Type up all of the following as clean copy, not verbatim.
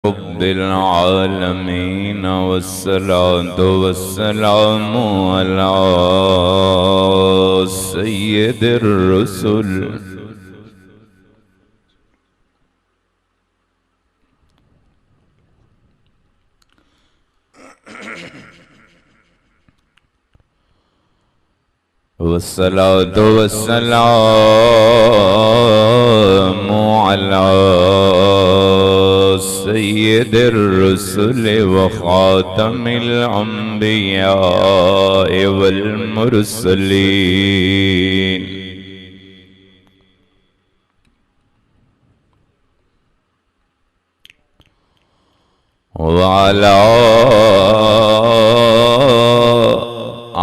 रब्बिल आलमीन वस्सलातु वस्सलामु अला सय्यिदिर रुसुल वस्सलातु वस्सलामु अला सय्यिदिर रुसुल व खातमिल अंबिया वल मुरसलीन व अला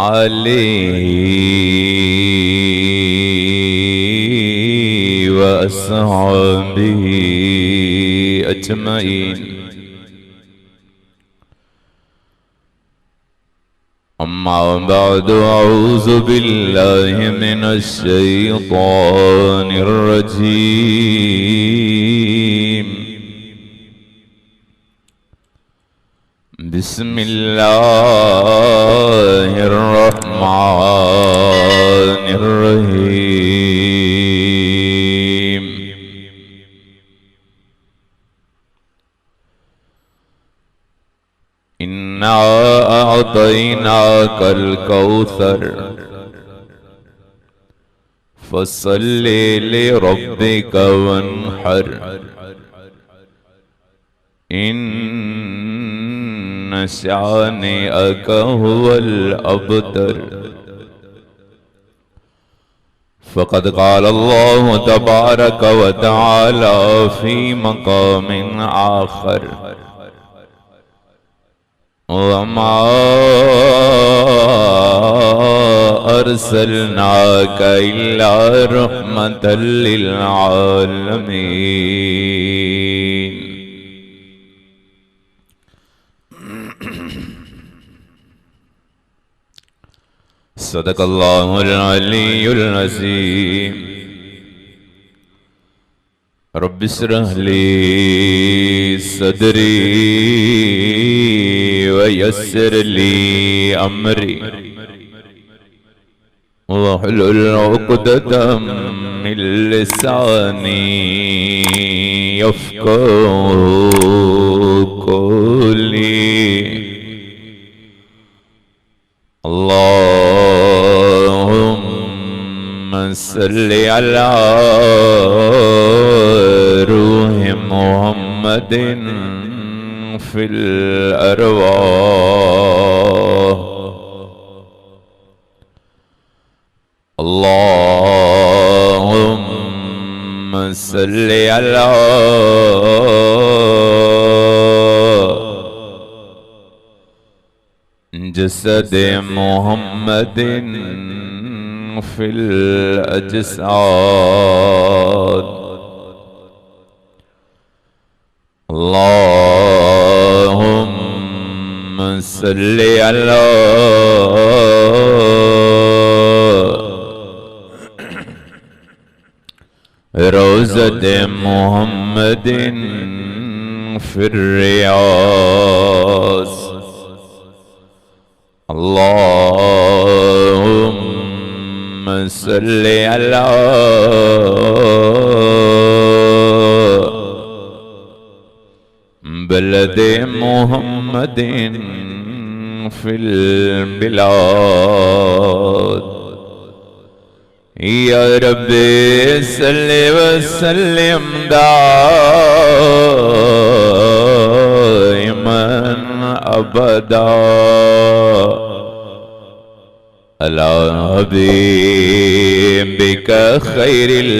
आलिहि व अस्हाबिहि अजमईन। अम्मा बअदु अऊज़ु बिल्लाहि मिनश शैतानिर रजीम। बिस्मिल्लाहिर रहमानिर रहीम। इन्ना अअतैनाकल कौसर फसल्लि लिरब्बिका वन्हर इन्न शानिअका हुवल अबतर। फ़क़द क़ाल अल्लाहु तबारक व तआला फ़ी मक़ामिन आख़र वमा अर्सलनाका इल्ला रहमतल लिल आलमीन। सदक़ल्लाहुल अलीयुल अज़ीम। रब्बि इश्रह ली सदरी व यस्सिर ली अमरी वहलुल उक़दतम मिन लिसानी यफ़क़हू क़ौली। अल्लाहुम्मा सल्लि अला रूहि मुहम्मदिन फिल अरवाह। अल्लाहुम्मा सल्लि अला जसद मुहम्मदिन फिल अजसाद। अल्लाहुम्मा सल्लि अला रोज़त मुहम्मदिन फिर रियाज़। अल्लाहुम्मा सल्लि अला बलद मुहम्मदिन फिल बिलाद। या रब्बी सल्लि व सल्लिम दाइमन अबदा अला हबीबिका खैरिल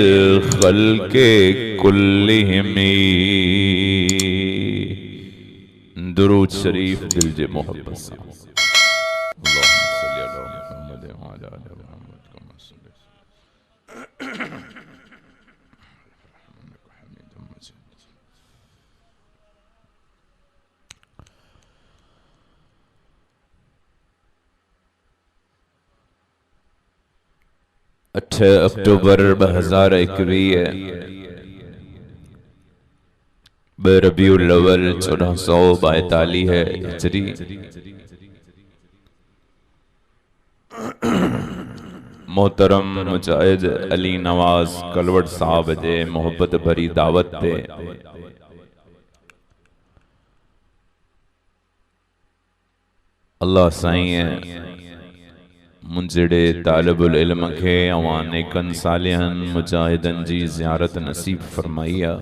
खल्क़ि कुल्लिहिम। दुरूद शरीफ दिल जे मोहब्बत से। अल्लाहुम्मा सल्लि अला मुहम्मद व अला आलि मुहम्मद कमा सल्लि 8 अक्टूबर 2021 12 रबीउल अव्वल 1442 है हिजरी। मोहतरम मुजाहिद अली नवाज कलवट साहब जे मोहब्बत भरी दावत ते अल्लाह साईं मुंजड़े तालिबुल इल्म के अवां नेकन सालिहन मुजाहिदन जी ज़ियारत नसीब फरमाई आ।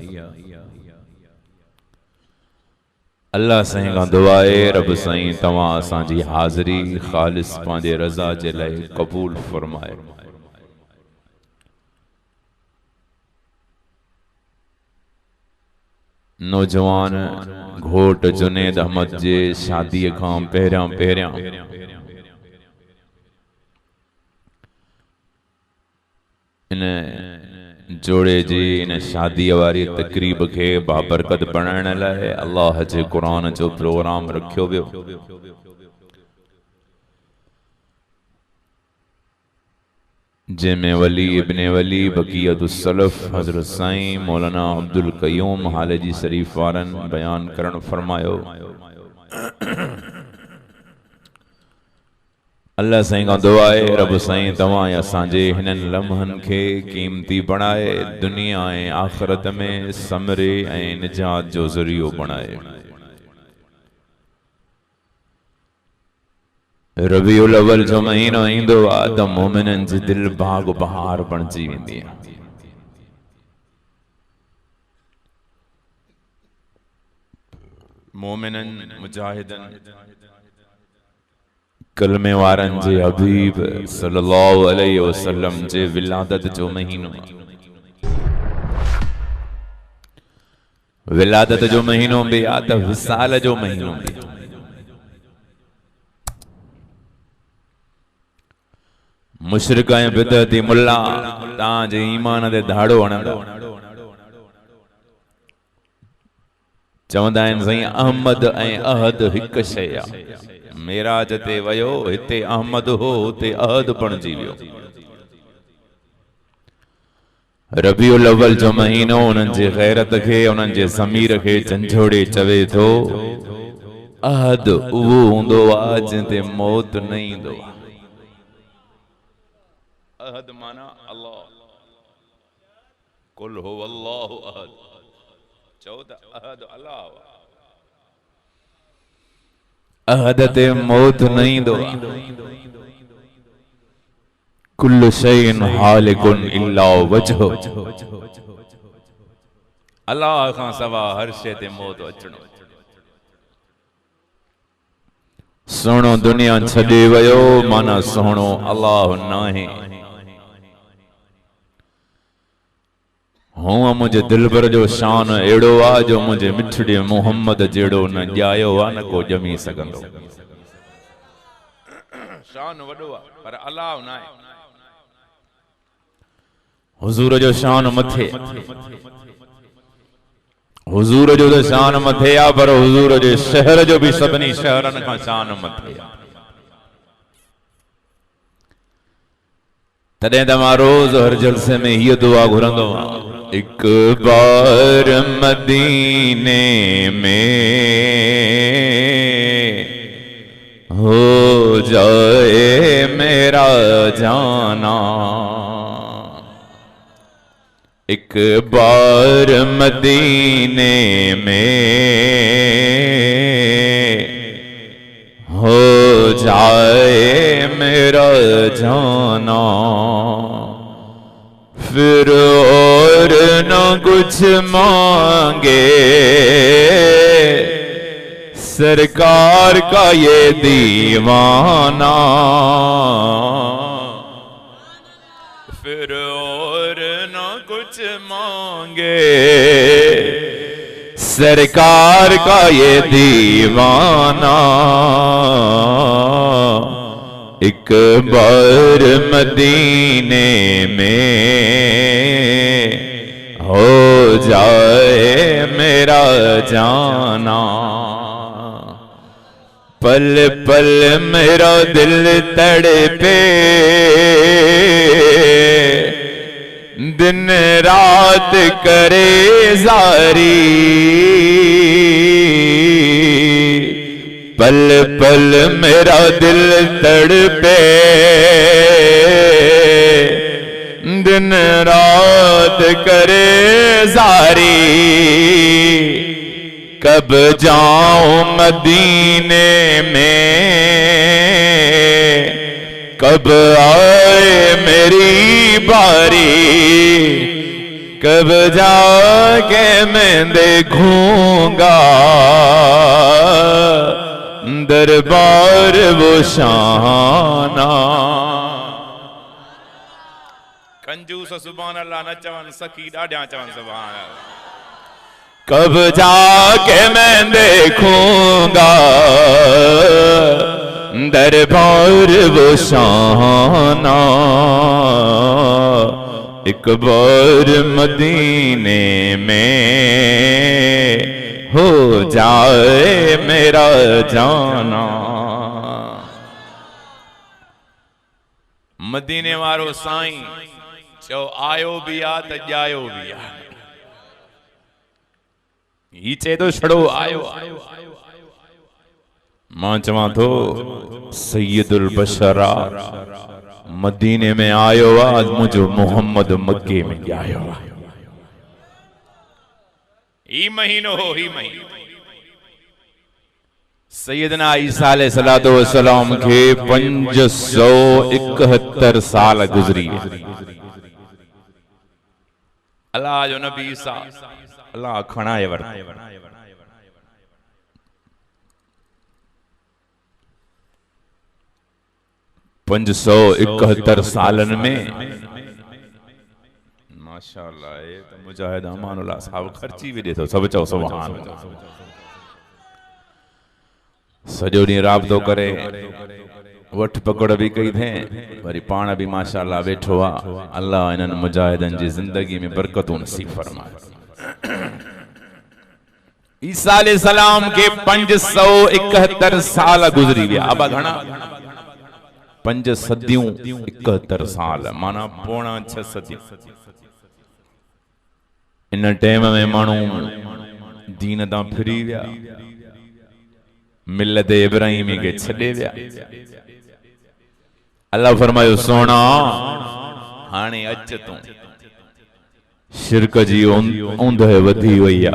अल्लाह साईं का दुआ है रब साईं तवां असांजी हाज़री ख़ालिस पांजे रज़ा जे लाइ क़बूल फरमाए। नौजवान घोट जुनेद अहमद जे शादी खां पहिरियां पहिरियां इन जोड़े जी इन शादी वारी तकरीब के बाबरकत बनाने लाए अल्लाह जे कुरान जो प्रोग्राम रखियो वियो। जंहिंमें वली इब्ने वली बक़ियतुस सलफ़ हज़रत साईं मौलाना अब्दुल क़य्यूम हालजी शरीफ वारन बयान करण फरमायो। अल्लाह साईं का दुआ है रब साईं तवां असांजे हिनन लम्हन के कीमती बनाए, दुनिया ऐं आखिरत में समरे ऐं निजात जो ज़रियो बनाए। रबीउल अव्वल जो महीनो ईंदो आ त मोमिनन जी दिल बाग बहार बणजी वेंदी आहे। मोमिनन मुजाहिदन कलमे वारन जे हबीब सल्लल्लाहु अलैहि वसल्लम जे विलादत जो महीनो, विलादत जो महीनो भी आ त विसाल जो महीनो भी। मुशरिक ऐं बिदअती मुल्ला तां जे ईमान ते धाड़ो हणंदा, चवंदा आहिनि साईं अहमद ऐं अहद हिकु शइ आ। मेराज ते वयो हिते अहमद हो हुते अहद बणजी वियो। रबीउल अव्वल जो महीनो उन्हनि जे गैरत के उन्हनि जे ज़मीर के झंझोड़े चवे थो। अहद उहो हूंदो आ जिते मौत न ईंदो। अहद माना अल्लाह, कुल हो अल्लाहु अहद, चओ त अहद अल्लाह। अहद ते मौत न ईंदो। कुल्लु शैइन हालिकुन इल्ला वजहु, अल्लाह खां सवा हर शइ ते मौत अचणो। सुहिणो दुनिया छॾे वियो माना सुहिणो अल्लाह नाहे। हुआ मुझे दिलबर जो शान एड़ो आ जो मुझे मिठड़े मोहम्मद जेड़ो न ॼायो आ न को ॼमी सघंदो। शान वॾो आ पर अल्लाह न आहे। हुजूर जो शान मथे, हुजूर जो शान मथे आ पर हुजूर जे शहर जो भी सभिनी शहरन खां शान मथे आ। तॾहिं त मां रोज हर जलसे में हीअ दुआ घुरंदो आहियां, एक बार मदीने में हो जाए मेरा जाना, एक बार मदीने में हो जाए मेरा जाना, फिर और न कुछ मांगे सरकार का ये दीवाना, फिर और न कुछ मांगे सरकार का ये दीवाना, एक बार मदीने में हो जाए मेरा जाना, पल पल मेरा दिल तड़पे दिन रात करे जारी, पल पल मेरा दिल तड़पे, दिन रात करे जारी, कब जाऊं मदीने में, कब आए मेरी बारी, कब जाके मैं देखूंगा दरबार वो शाना। कंजूस सुभान अल्लाह न चवन, सखी ॾाढा चवन सुभान अल्लाह। कब जाके मैं देखूंगा दरबार वो शाना, एक बार मदीने में हो जाए मेरा जाना। मदीने वारो साईं चो आयो भी आ त जायो भी आ, ही चे तो छड़ो आयो। मां चवां थो सैयदुल बशरा मदीने में आयो आज मुझो मोहम्मद मक्के में आयो। ही महीनो हो, ही महीनो सैयदना ईसा अलैहिस्सलातु वस्सलाम के 571 साल गुजरी। अल्लाह जो नबी ईसा अल्लाह खणाए वर 571 सालन में माशाअल्लाह। ये तो मुजाहिद अमानुल्लाह साहब खर्ची भी देतो, सब चओ सुभान अल्लाह। सजो ॾींहुं राबतो करे वठ पकड़ भी कई थे, वरी पाण भी माशाअल्लाह वेठो आ। अल्लाह इन्हनि मुजाहिदनि जी जिंदगी में बरकतूं नसीब फरमाए। ईसा अलैहिस्सलाम के 571 साल गुजरी विया। अब घणा 5 सदियूं 71 साल माना पौणा 6 सदियूं। इन टाइम में माण्हू दीन तां फिरी विया, मिल्लत इब्राहिमी के छॾे विया। अल्लाह फरमायो सोना हाणे अच तूं। शिरक जी ओंदहि वधी वई आ,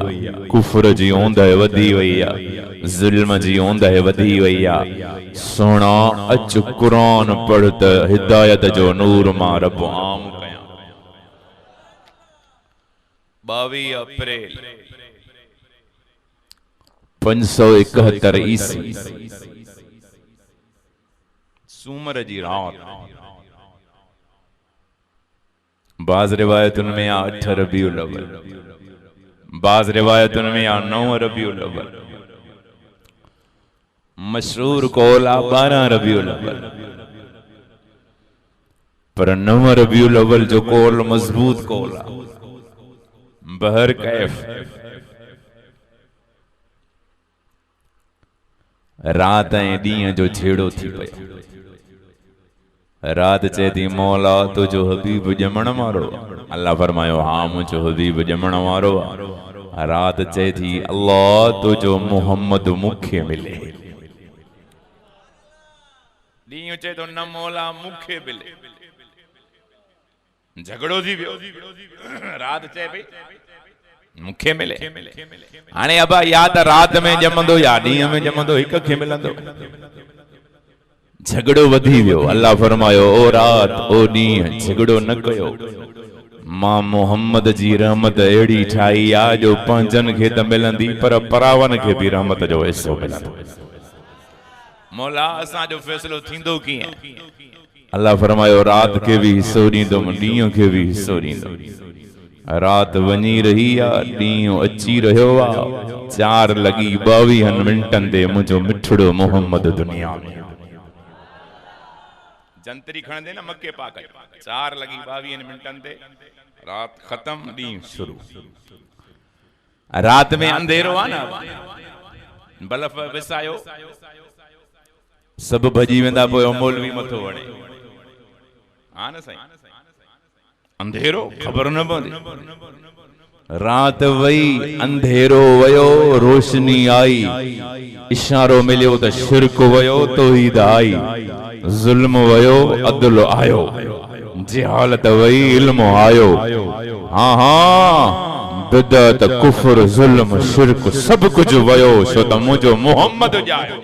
कुफर जी ओंदहि वधी वई आ, ज़ुल्म जी ओंदहि वधी वई आ। सोना अच कुरान पढ़ त हिदायत जो नूर मां रब आम कयां। 22 अप्रैल 571 ईस्वी सूमर जी रात। बाज़ रिवायतुन में 8 रबीउल अव्वल, बाज़ रिवायतुन में 9 रबीउल अव्वल, मशहूर कौल 12 रबीउल अव्वल, पर 9 रबीउल अव्वल जो कौल मजबूत कौल आ। बहर कैफ रात ऐं ॾींहं जो छेड़ो थी पियो। रात चए थी मौला तुझो हबीब ॼमण वारो। अल्लाह फरमायो हाँ मुझो हबीब ॼमण वारो। रात चए थी अल्लाह तुझो मोहम्मद मुखे मिले। ॾींहुं चए थो न मौला मुखे मिले। झगड़ो थी वियो। रात चए पई मुखे मिले। हाणे अबा या त रात में ॼमंदो या ॾींहं में ॼमंदो, हिक खे मिलंदो। झगड़ो वधी वियो। अल्लाह फरमायो ओ रात ओ ॾींहं झगड़ो न कयो। मां मोहम्मद जी रहमत अहिड़ी ठाही आ जो पंहिंजनि खे त मिलंदी पर परावन खे भी रहमत जो हिस्सो मिलंदो। मौला असांजो फैसलो थींदो कीअं? अल्लाह फरमायो रात के भी हिस्सो ॾींदुमि, ॾींहं खे भी हिस्सो ॾींदुमि। रात वञी रही आ, ॾींहुं अची रहियो आ। 4:22 मिंटनि ते मुंहिंजो मिठड़ो मोहम्मद दुनिया में। जंतरी खणंदे न मक्के पाक 4:22 मिंटनि ते रात खत्म, ॾींहुं शुरू। रात में अंधेरो आ न, बल्ब विसायो सभु भॼी वेंदा, पोइ मौलवी मथो वणे। हा न साईं, अंधेरो ख़बर न पवंदी। रात वई अंधेरो वयो रोशनी आई, इशारो मिलियो त शिरक वयो तौहीद आई, जुल्म वयो अदल आयो, जहालत वई इल्म आयो। हाँ हाँ बिदअत कुफ्र जुल्म शिरक सब कुछ वयो छो त मुंहिंजो मोहम्मद जायो।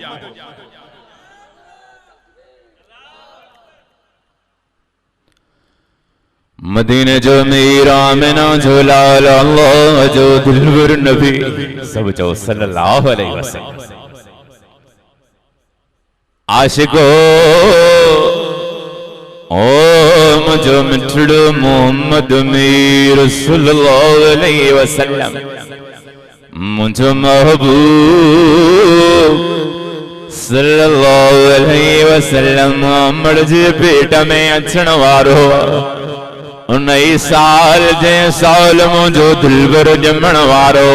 मदीने जो मीरा मिना जो लाल अल्लाह जो दिलवर नबी सब जो सल्लल्लाहु अलैहि वसल्लम। आशिको ओ मुझो मिठड़ो मोहम्मद मीर सल्लल्लाहु अलैहि वसल्लम, मुझो महबूब सल्लल्लाहु अलैहि वसल्लम अमर जे पेट में अचण वारो उन साल जे साल मुझो दिलबर जमण वारो।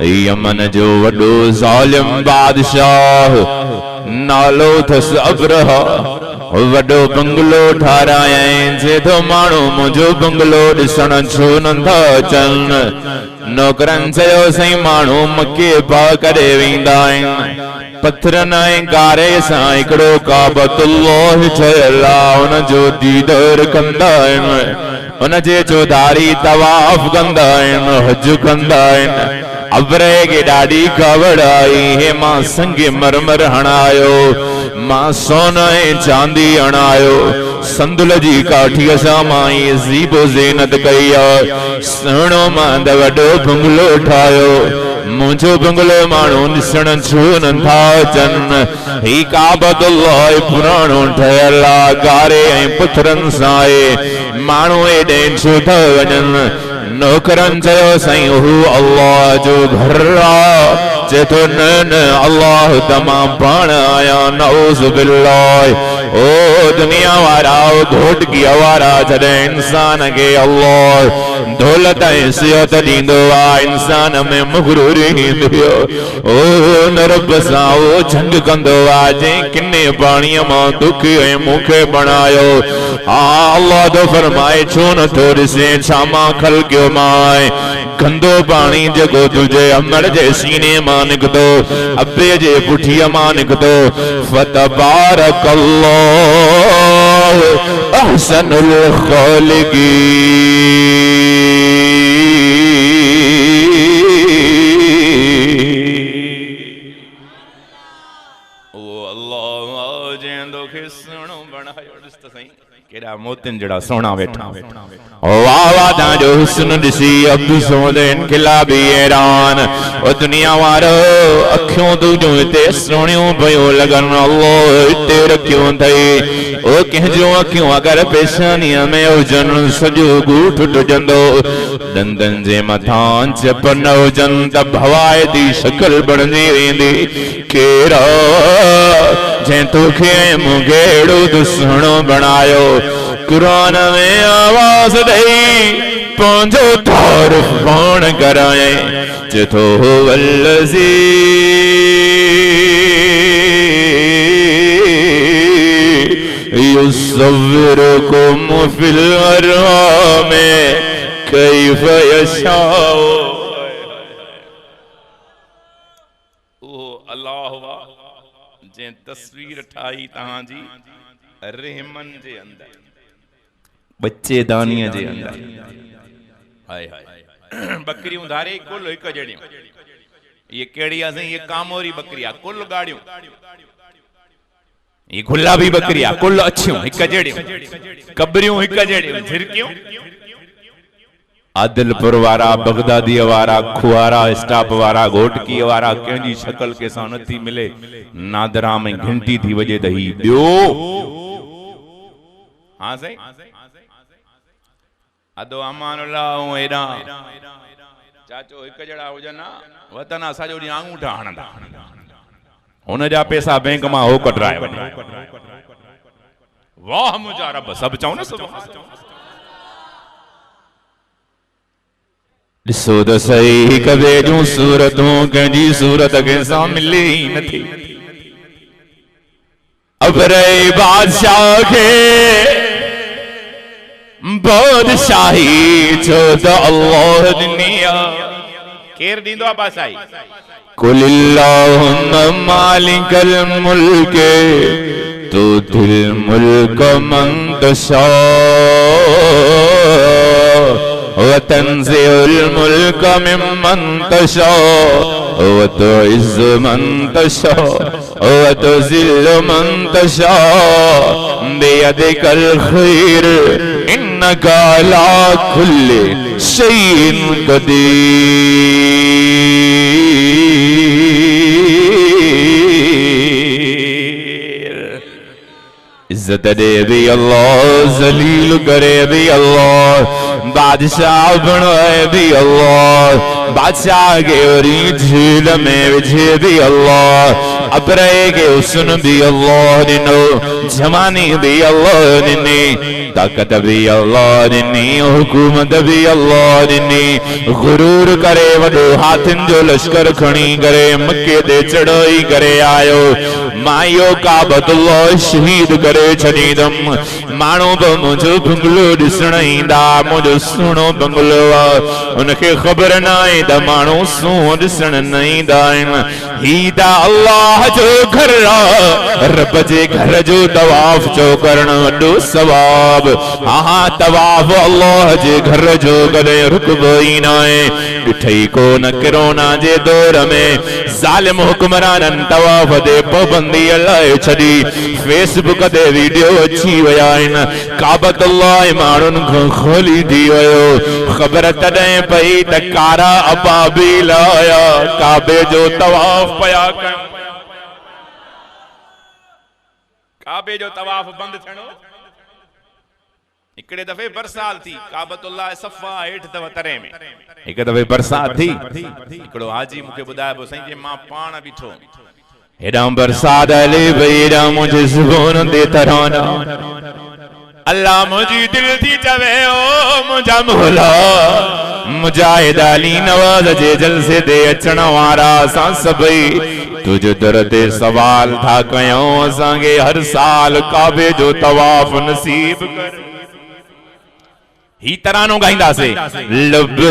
यमन जो वडो ज़ालिम बादशाह नालो थस अब्रहा, वडो बंगलो ठारायं जे तो माण्हू मुझो बंगलो ॾिसण छो नंदा अचनि। नौकरनि चयो साईं माण्हू मके पा करे वेंदा आहिनि, पत्थरनि ऐं गारे सां हिकिड़ो काबतुल्लाह ठहियल आहे उन जो दीदार कंदा आहिनि, उन जे चौधारी तवाफ कंदा आहिनि, हज कंदा आहिनि। अबरे के ॾाढी कावड़ आई, हे मां संगे मरमर हणायो, मां सोन ऐं चांदी हणायो, संदुल जी काठीअ सां मां ज़ीबो ज़ीनत कई आहे, सुहिणो मां वॾो बंगलो ठाहियो। मुझो बंगलो माण्हू ॾिसण छो नथा अचनि। ही काबतुल्लाह पुराणो ठहियल आहे गारे ऐं पत्थरनि सां आहे, माण्हू एॾे छो था वञनि। नौकरनि चयो साईं हू अल्लाह जो घर आहे। चए थो न न अल्लाह त मां पाण आहियां, नऊज़ बिल्लाह। ओ दुनिया वारा ओ घोटकीअ वारा जॾहिं इंसान खे अल्लाह दौलत ऐं सिहत ॾींदो आहे, इंसान में मग़रूरी ईंदी आहे। ओ न रब सां उहो जंग कंदो आहे जंहिं किने पाणीअ मां दुख ऐं मूंखे बणायो। हा अल्लाह तो फरमाए छो नथो ॾिसे छा मां ख़लक़ियो मां गंदो पाणी जेको तुझे अमर जे सीने मां निकतो, अब्बे जे पुठीअ मां निकतो। फतबारकल्लाह अहसनुल खालिकीन। ओ अल्लाह जंहिं खे सुहिणो बणायो, ॾिस त सही केड़ा मोतिन जड़ा सोना वेठा। वाह वाह ताजो हुस्न दिसी अब्दु सोदे इनकलाबी हैरान। ओ दुनिया वारो अखियों तुजो इते सोनियों भयो लगन, अल्लाह इते रखियो थई। ओ कहजो अखियों अगर पेशानीअ में हुजन सजो गूठ टुजंदो, दंदन जे मथां चप न हुजन त भवायती शक्ल बणजी वेंदी। केरा जंहिं तोखे मूंखे अहिड़ो दुश्मणो बणायो, कुरान में आवाज़ ॾेई पंहिंजो तारीफ़ पाण कराए। चेतो वल्लज़ी युसव्विरुकुम फिल अरहाम कैफ यशाओ। ओ अल्लाह जे तस्वीर ठाई तहां जी रहमन जे अंदर, बच्चे दानिया जे अंदर। हाय हाय बकरियों धारे कुल एक जड़ियों, ये केड़ी आ सही, ये कामोरी बकरिया कुल गाड़ियों, ये गुलाबी बकरिया कुल अच्छियों एक जड़ियों, कबरियों एक जड़ियों, झिरकियों। आदिलपुर वारा, बगदादी वारा, खुआरा स्टाफ वारा, घोटकी वारा कंहिंजी शक्ल के सां नथी मिले। नादरा में घंटी थी वजे त ही ॿियो। हाँ सही अदो अमानुल्लाह एडा चाचो एक जड़ा हुजन वतन असांजो ॾींहुं आंगूठा हणंदा, हुन जा पैसा बैंक मां हो कढराए वञे। वाह मुंहिंजा रब, सभु चऊं न। ॾिसो त सही कबे जूं सूरतूं कंहिंजी सूरत कंहिंसां मिले ई नथी। अबरे बादशाह खे बादशाही जो त अल्लाह दुनिया केर दींदो आ बादशाही कुलिल्लाहुम्मा मालिकल मुल्क तुतिल मुल्क मन तशा व तंज़िउल मुल्क मिम्मन तशा व तुइज़्ज़ु मन तशा व तुज़िल्लु मन तशा बियदिकल खैर इन्नका अला कुल्लि शैइन कदीर। इज्जत दे भी अल्लाह, जलील करे भी अल्लाह, बादशाह बनाए भी अल्लाह, बादशाह के वरी झील में विझे भी अल्लाह, अबरे के हुस्न भी अल्लाह दिनो, जमानी भी अल्लाह दिनी, ताकत भी अल्लाह दिनी, हुकूमत भी अल्लाह दिनी। गुरूर करे वडो हाथिन जो लश्कर खणी करे मक्के दे चढ़ाई करे आयो, मायो काबतुल्लाह शहीद करे छदीदम, मानो ब मुझो बंगलो दिसण ईंदा, मुझो सुनो बंगलो उनके खबर न आहे त मानो सो दिसण न ईंदा आहिनि। ही त अल्लाह जो घर रब जे घर जो तवाफ जो करण वॾो सवाब। हा तवाफ अल्लाह जे घर जो कदे रुकबो ई न आहे। ॾिठई कोन कोरोना जे दौर में ज़ालिम हुक्मराननि तवाफ ते पाबंदी हलाए छॾी, फेसबुक ते वीडियो अची विया आहिनि, काबतुल्लाह माण्हुनि खां खोली थी वियो। ख़बर तॾहिं पई त कारा अबाबील आया काबे जो तवाफ पया कनि। काबे जो तवाफ बंदि थियणो हिकिड़े दफ़े बरसात थी, काबतुल्लाह सफ़ा हेठि अथव तरे में, हिकु दफ़े बरसात थी, हिकिड़ो हाजी मूंखे ॿुधाए पियो साईं जे मां पाण बीठो हेॾां बरसात हले पई, हेॾां मुंहिंजे ज़ुबान ते तराना, अल्लाह मुंहिंजी दिल थी चवे ओ मुंहिंजा मौला, मुजाहिद अली नवाज़ जे जलसे ते अचण वारा असां सभई तुझे दर ते सवाल था कयूं, असांखे हर साल काबे जो तवाफ नसीब कर। ही तरानो गाईंदासीं लब्बैक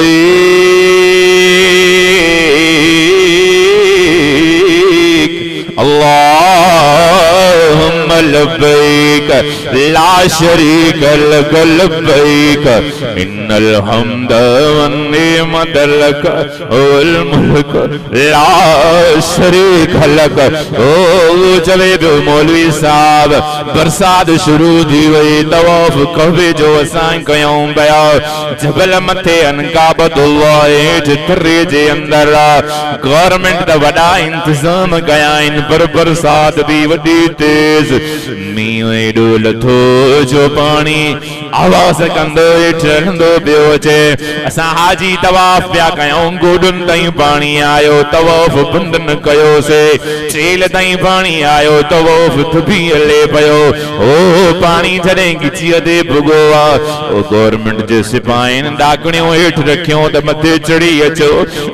अल्लाहुम्मा लब्बैक ला शरीक लक लब्बैक इन्नल हम्द वन निअमत लक वल मुल्क ला शरीक लक। ओ चले पियो मौलवी साहब, बरसात शुरू थी वई, तवाफ कबे जो असां कयूं पिया, जबल मथे अनकाबतुल्लाह हेठि तरे जे अंदर गवर्नमेंट दा वॾा इंतजाम कया आहिनि, पर बरसात भी वॾी तेज, मींहुं एॾो लथो जो पाणी आवाज़ कंदो हेठि रहंदो पियो अचे। असां हाजी तवाफ पिया कयूं, गोॾुनि ताईं पाणी आयो, तवाफ बंदि न कयोसीं, चेल ताईं पाणी आयो, तवाफ थुभी हले पियो। ओ पाणी जॾहिं गिचीअ ते भुॻो आहे, ओ गवर्नमेंट जे सिपाहियुनि डाकणियूं हेठि रखियूं त मथे चढ़ी अचो,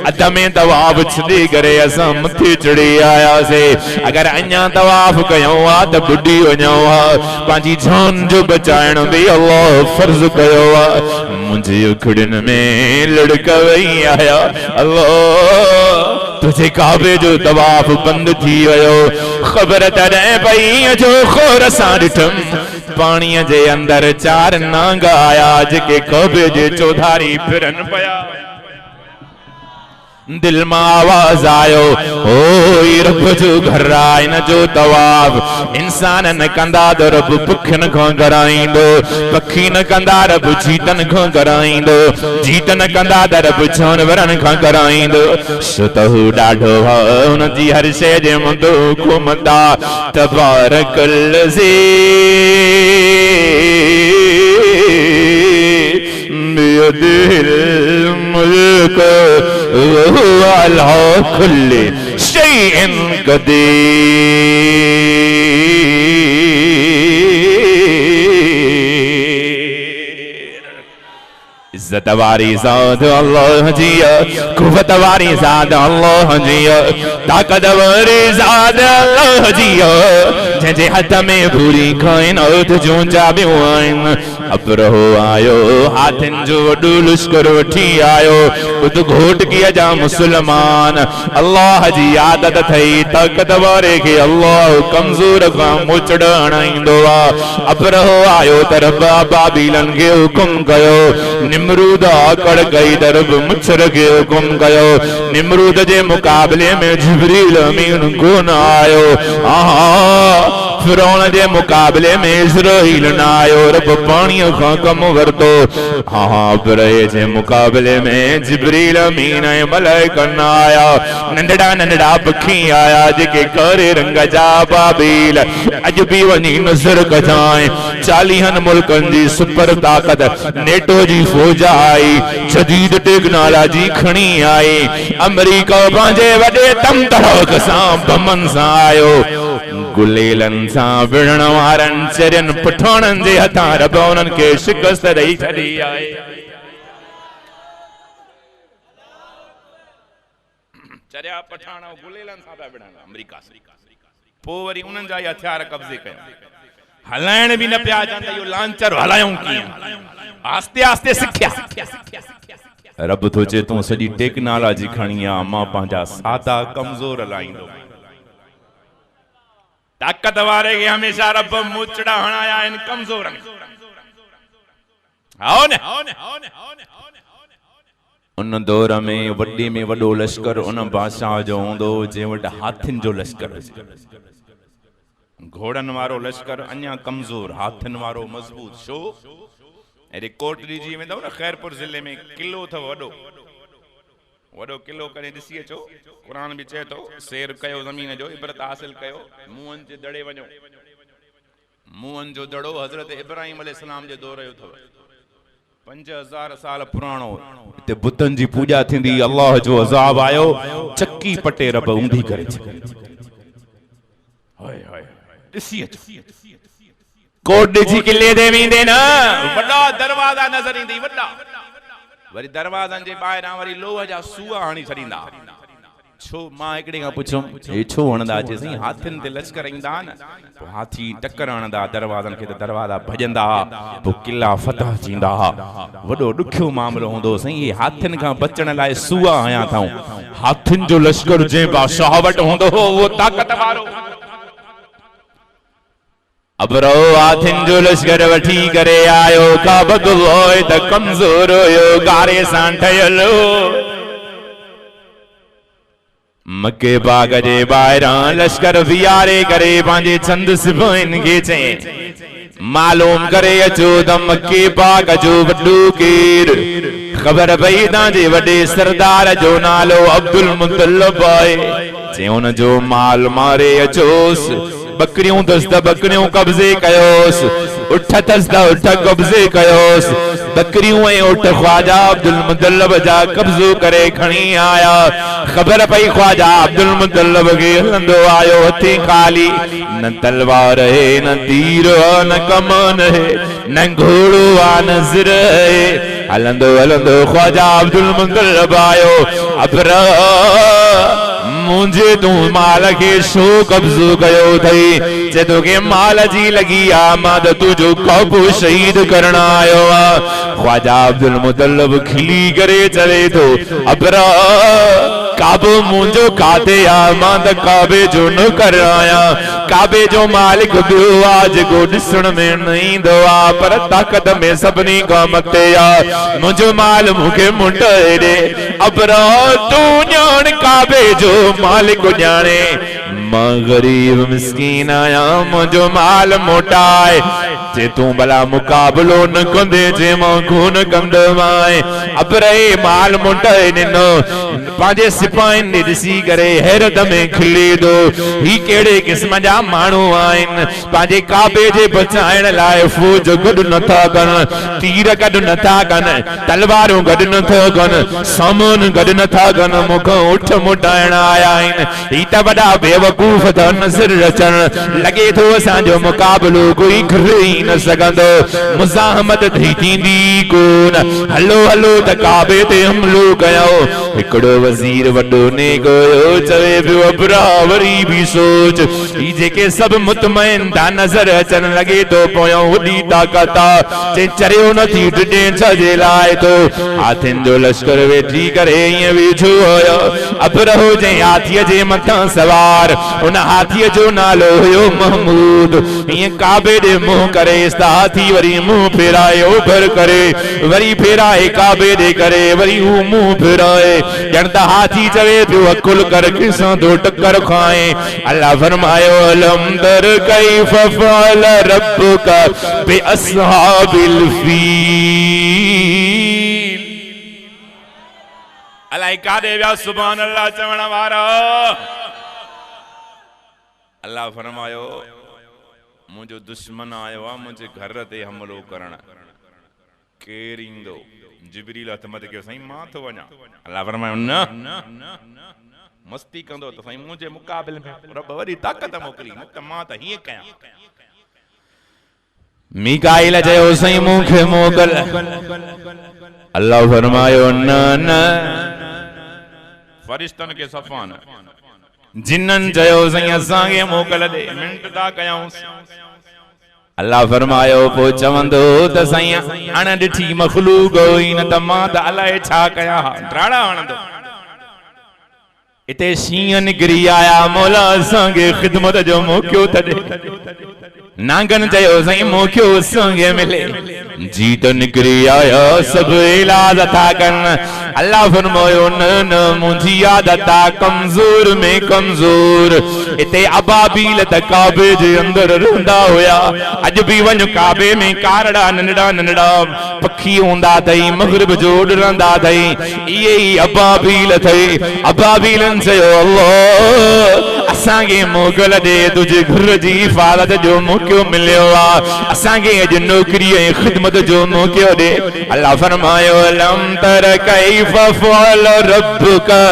अध में तवाफ छॾे करे असां मथे चढ़ी आयासीं। अगर अञा तवाफ कयूं आहे त बुॾी वञूं आहे, पंहिंजी जान जो बचाइण बि अल्लाह फर्ज़ कयो आहे। मुंहिंजी उखड़ियुनि में लड़क वई आया, अल्लाह तुझे काबे जो तवाफ बंदि थी वियो। ख़बर तॾहिं पई जो खोर सां ॾिठुमि, पाणीअ जे अंदर चार नांग आया जेके काबे जे चौधारी फिरनि पिया। दिल में आवाज आयो, ओ रब जो घर आहे, इन जो तवाफ इंसान न कंदा त रब पुखियुनि खां कराईंदो, पखी न कंदा रब जीतनि खां कराईंदो, जीत न कंदा त रब जानवरनि खां कराईंदो। छो त हू ॾाढो हुन जी हर शइ जे मुंदो घुमंदा। तबारकल लज़ी बियदिल मुल्क वहुव अला कुल्लि शैइन कदीर। इज्जत वारी ज़ात अल्लाह जी, कुव्वत वारी ज़ात अल्लाह जी, ताकत वारी ज़ात अल्लाह जी, जंहिंजे हथ में पूरी काइनात जूं चाबियूं आहिनि। अबरहो आयो हाथिन जो वडू लश्कर वठी आयो खुद घोट किया जा मुसलमान अल्लाह जी आदत थई ताकत वारे के अल्लाह कमजोर का मुचड़ण इंदो आ अबरहो आयो तरफ बाबीलन के हुकुम कयो निमरूद आकड़ गई तरफ मुछर के हुकुम कयो निमरूद जे मुकाबले में जिब्रील अमीन को न आयो फिरौन जे मुकाबले में इस्राईल न आयो रब पानी का कम वरतो फिरे जे मुकाबले में जिब्रील अमीन ऐं मलाइका न आया नंढड़ा नंढड़ा पखी आया जेके करे रंग जा बाबील अज भी वनी नज़र कजाए 40 मुल्कन जी सुपर ताकत नेटो जी फौज आई जदीद टेक्नोलॉजी खणी आई अमेरिका पंहिंजे वॾे तमतहक सां बमन सां आयो गुलेलन सां विढ़ण वारन चरन पठाणन जे हथां रब उन्हनि खे शिकस्त ॾेई छॾी आहे चरिया पठाण गुलेलन सां पिया विढ़ण अमेरिका पोइ वरी उन्हनि जा हथियार कब्ज़े कया हलाइण बि न पिया अचनि इहो लांचर हलायूं कीअं आस्ते आस्ते सिखिया रब थो चए तूं सॼी टेक्नोलॉजी खणी आ मां पंहिंजा सादा कमज़ोर हलाईंदो ताकत वारे के हमेशा रब मुचड़ा हणाया इन कमजोर उन दौर में वॾे में वॾो लश्कर उन बादशाह जो हूंदो जे वटि हाथिन जो लश्कर घोड़न वारो लश्कर अञा कमजोर हाथिन वारो मजबूत छो अरे कोट ॾिजी वेंदव न खैरपुर जिले में किलो अथव वॾो किलो करे ॾिसी अचो क़ुरान भी चए तो शेर कयो ज़मीन जो इबरत हासिल कयो मुअन जे दड़े वञो मुअन जो दड़ो हज़रत इब्राहिम अलैहिस्सलाम जे दौर जो थव 5000 साल पुराणो इते बुतन जी पूजा थींदी अल्लाह जो अज़ाब आयो चक्की पटे रब ऊंधी करे हाय हाय ॾिसी अचो कोट ॾिसी किले दे वेंदे न वॾा दरवाजा नज़र ईंदी वॾा वरी दरवाजन जे ॿाहिरां वरी लोह जा सूआ हणी छॾींदा छो मां हिकिड़े खां पुछुम हे छो हणंदा अचे साईं हाथिन ते लश्कर ईंदा न पोइ हाथी टक्कर हणंदा दरवाजन खे त दरवाजा भॼंदा पोइ किला फतह थींदा वॾो ॾुखियो मामलो हूंदो साईं हे हाथिन खां बचण लाइ सूआ हयां अथऊं हाथिन जो लश्कर जंहिं बादशाह वटि हूंदो हो उहो ताक़त वारो अबरो हाथिन जो लश्कर वठी करे आयो काबत होए त कमजोर हुयो गारे सां ठहियल मके बाग जे ॿाहिरां लश्कर वियारे करे पंहिंजे चंद सिपाहिन खे चई मालूम करे अचो त मके बाग जो वॾो केर ख़बर पई तव्हांजे वॾे सरदार जो नालो अब्दुल मुतल्लब आहे चई हुन जो माल मारे अचोसि बकरियों दस द बकरियों कब्जे कयोस उठ दस द उठ कब्जे कयोस बकरियों ए उठ ख्वाजा अब्दुल मुतल्लब जा कब्जो करे खणी आया खबर पई ख्वाजा अब्दुल मुतल्लब के हलंदो आयो हथी खाली न तलवार है न तीर न कमान है न घोड़ो न ज़िर है हलंदो हलंदो ख्वाजा अब्दुल मुतल्लब आयो अबरा मुझे तू माल के शो कब्जो कयो थई जे तोखे माल जी लगी आ मां त तुझो कब शहीद करना आयो आ ख्वाजा अब्दुल मुतल्लब खिली करे चले तो अबरा काबो मुंजो काते आ मां त काबे जो न कर आया काबे जो मालिक बियो आज को ॾिसण में न ईंदो आ पर ताकत में सभिनी खां मथे आ मुंजो माल मूंखे मुंड ॾे अबरा तू ॼाण काबे जो मालिक जाने मां गरीब मिस्कीन आया मुझो माल मोटाए जे तू भला मुकाबलो न कंदे जे मां खून कंदमाए अबरे माल मोटाए ॾिनो पंहिंजे सिपाहिन ने ॾिसी करे हैरत में खिली दो ही कहिड़े क़िस्म जा माण्हू आहिनि पंहिंजे काबे जे बचाइण लाइ फौज गॾु नथा कनि तीर गॾु नथा कनि तलवारूं गॾु नथा कनि सामान गॾु नथा कनि मूंखां उठ मुटाइण आया आहिनि ही त वॾा बेवकूफ़ था नज़र रचन लगे थो असांजो मुक़ाबिलो कोई करे ही न सघंदो मुज़ाहमत थींदी कोन हलो हलो त काबे ते हमलो कयो हिकिड़ो वज़ीर वॾो ने गयो चवे पियो अबरा वरी भी सोच ही जेके सब मुतमइन था नज़र अचन लगे तो पोयों वॾी ताक़त चे चरियो नथी डिॾे छजे लाइ तो हाथियुनि जो लश्कर वेठी करे ईअं वेठो हुयो अबरहो जे हाथीअ जे मथां सवार उन हाथीअ जो नालो हुयो महमूद ईअं काबे ॾे मुंहुं करे हाथी वरी मुंहुं फेराए ओभर करे वरी फेराए काबे ॾे करे वरी हू मुंहुं फेराए ॼण त हाथी चवे पियो अकुल कर किसां तो टक्कर खाए अल्लाह फरमायो अलम तर कैफ फअल रब्बुका बिअस्हाबिल फील अल्लाह कादे विया सुभान अल्लाह चवण वारा अल्लाह फरमायो मुझो दुश्मन आयो आ मुझे घर ते हमलो करण केर ईंदो जिब्रील हथ मथे कयो साईं मां थो वञा अल्लाह फरमायो न मस्ती कंदो त साईं मुझे मुक़ाबिले में रब वरी ताक़त मोकली त मां त हीअं कयां मीकाईल चयो साईं मूंखे मोकल अल्लाह फरमायो न न फरिश्तनि खे सफ़ान जिन्ननि चयो साईं असांखे मोकल ॾे मिंट था कयूं अल्लाह फरमायो पो चवंदो त साईं अण ॾिठी मखलूक हुई न त मां त अलाए छा कयां ड्राड़ा हणंदो इते शींहं निकिरी आया मौला असांखे ख़िदमत जो मौक़ो त ॾे नांगन चयो साईं मौक़ो असांखे मिले जी तो निकिरी आया सभु इलाज था कनि अल्लाह फरमायो न न मुंहिंजी आदत आहे कमज़ोर में कमज़ोर इते अबाबील त काबे जे अंदरि रहंदा हुया अॼु बि वञ काबे में कारड़ा नंढड़ा नंढड़ा पखी हूंदा अथई मग़रिब जो उॾंदा अथई इहे ई अबाबील अथई अबाबीलनि चयो अल्लाह असांखे मोकल ॾे तुंहिंजे घर जी हिफ़ाज़त जो मौक़ो मिलियो आहे असांखे अॼु नौकरी ऐं ख़िदमत जो मौक़ो ॾे अल्लाह फरमायो अलम तर कैफ फअल रब्बुका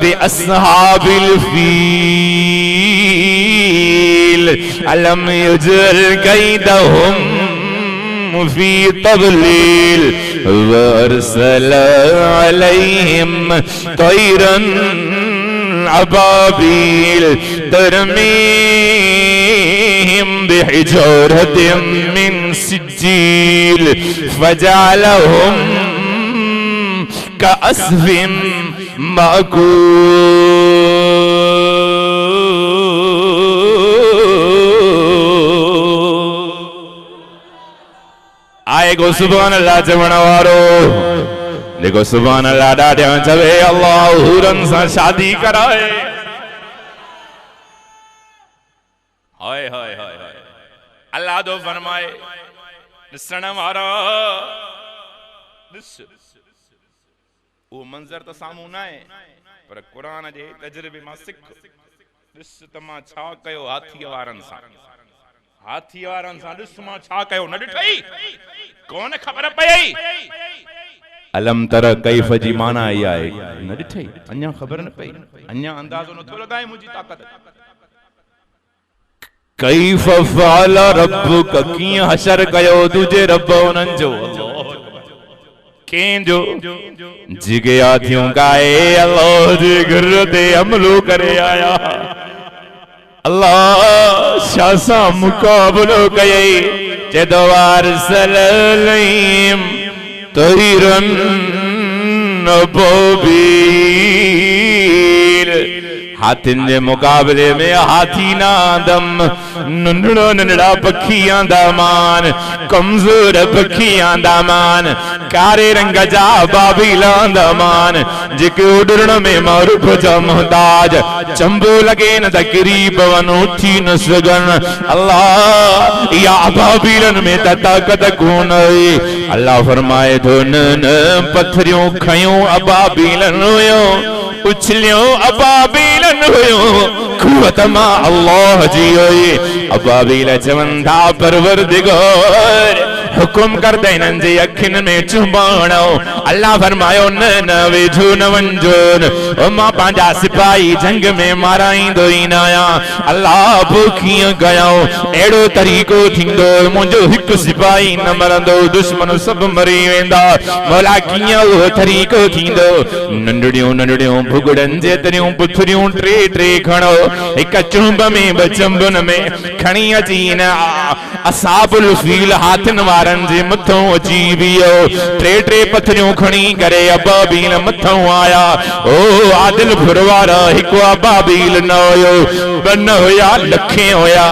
बिअस्हाबिल फील अलम युजल कैदहुम फी तबलील वअरसल अलैहिम तैरन अबाबील तरमीहिम बिहिजारतिम मिन सिज्जील फजअलहुम कअस्फिम माकूल आएगो सुभान अल्लाह चवण वारो देखो सुभान अल्लाह ॾाढा चवे अल्लाह हुरन सां शादी कराए हाय हाय हाय हाय अल्लाह दो फरमाए ॾिसण वारा ॾिस वो मंजर तो सामू ना है पर कुरान जे तजर्बे मां सिख ॾिस त मां छा कयो हाथी वारनि सां ॾिस मां छा कयो न ॾिठई कोन ख़बर पई अलम तर कैफ जी माना आई आहे न ॾिठई अञा ख़बर न पई अञा अंदाज़ो नथो लॻाए मुंहिंजी ताक़त कैफ फअल रब्बुक कीअं हशर कयो तुंहिंजे रब उन्हनि जो कंहिंजो जिगे हाथियूं गाए अल्लाह जे घर ते हमलो करे आया अल्लाह छा सां मुक़ाबिलो कयई चेदो अरसल अलैहिम तैरन अबाबील हाथियुनि जे मुक़ाबले में हाथी ना आंदम नंढड़ा नंढड़ा पखी आंदा मान कमज़ोर पखी आंदा मान कारे रंग जा अबाबील आंदा मान जेके उॾण में मारूफ जा मोहताज चंबो लगे न त किरी पवन उथी न सघन अल्लाह या अबाबीलन में त ताक़त कोन हुई अल्लाह फरमाए थो न न पथरियूं खयूं अबाबीलन हुयो उछलियो अबाबीलन हुयो कुवत मां अल्लाह जी हुई अबाबील चवनि था परवरदिगार हुकुम कर दे इन्हनि जे अखियुनि में चुंबाणो। अल्लाह फरमायो न न वेझो न वंजो, मां पंहिंजा सिपाही जंग में माराईंदो ई न आहियां। अल्लाह कीअं कयूं, अहिड़ो तरीक़ो थींदो मुंहिंजो हिकु सिपाही न मरंदो, दुश्मन सभु मरी वेंदा। मौला कीअं उहो तरीक़ो थींदो? नंढड़ियूं नंढड़ियूं भुगड़नि जेतिरियूं पुथरियूं टे टे खणो, हिकु चुंब में ॿ चुंबन में खणी अची न असाबुल फील हाथनि वारनि जे मथां अची वियो। टे टे पथरियूं खणी करे अबाबील मथां आया। ओ आदिल फुरवारा, हिकु अबाबील न हुयो, ॿ न हुया, लखे हुया।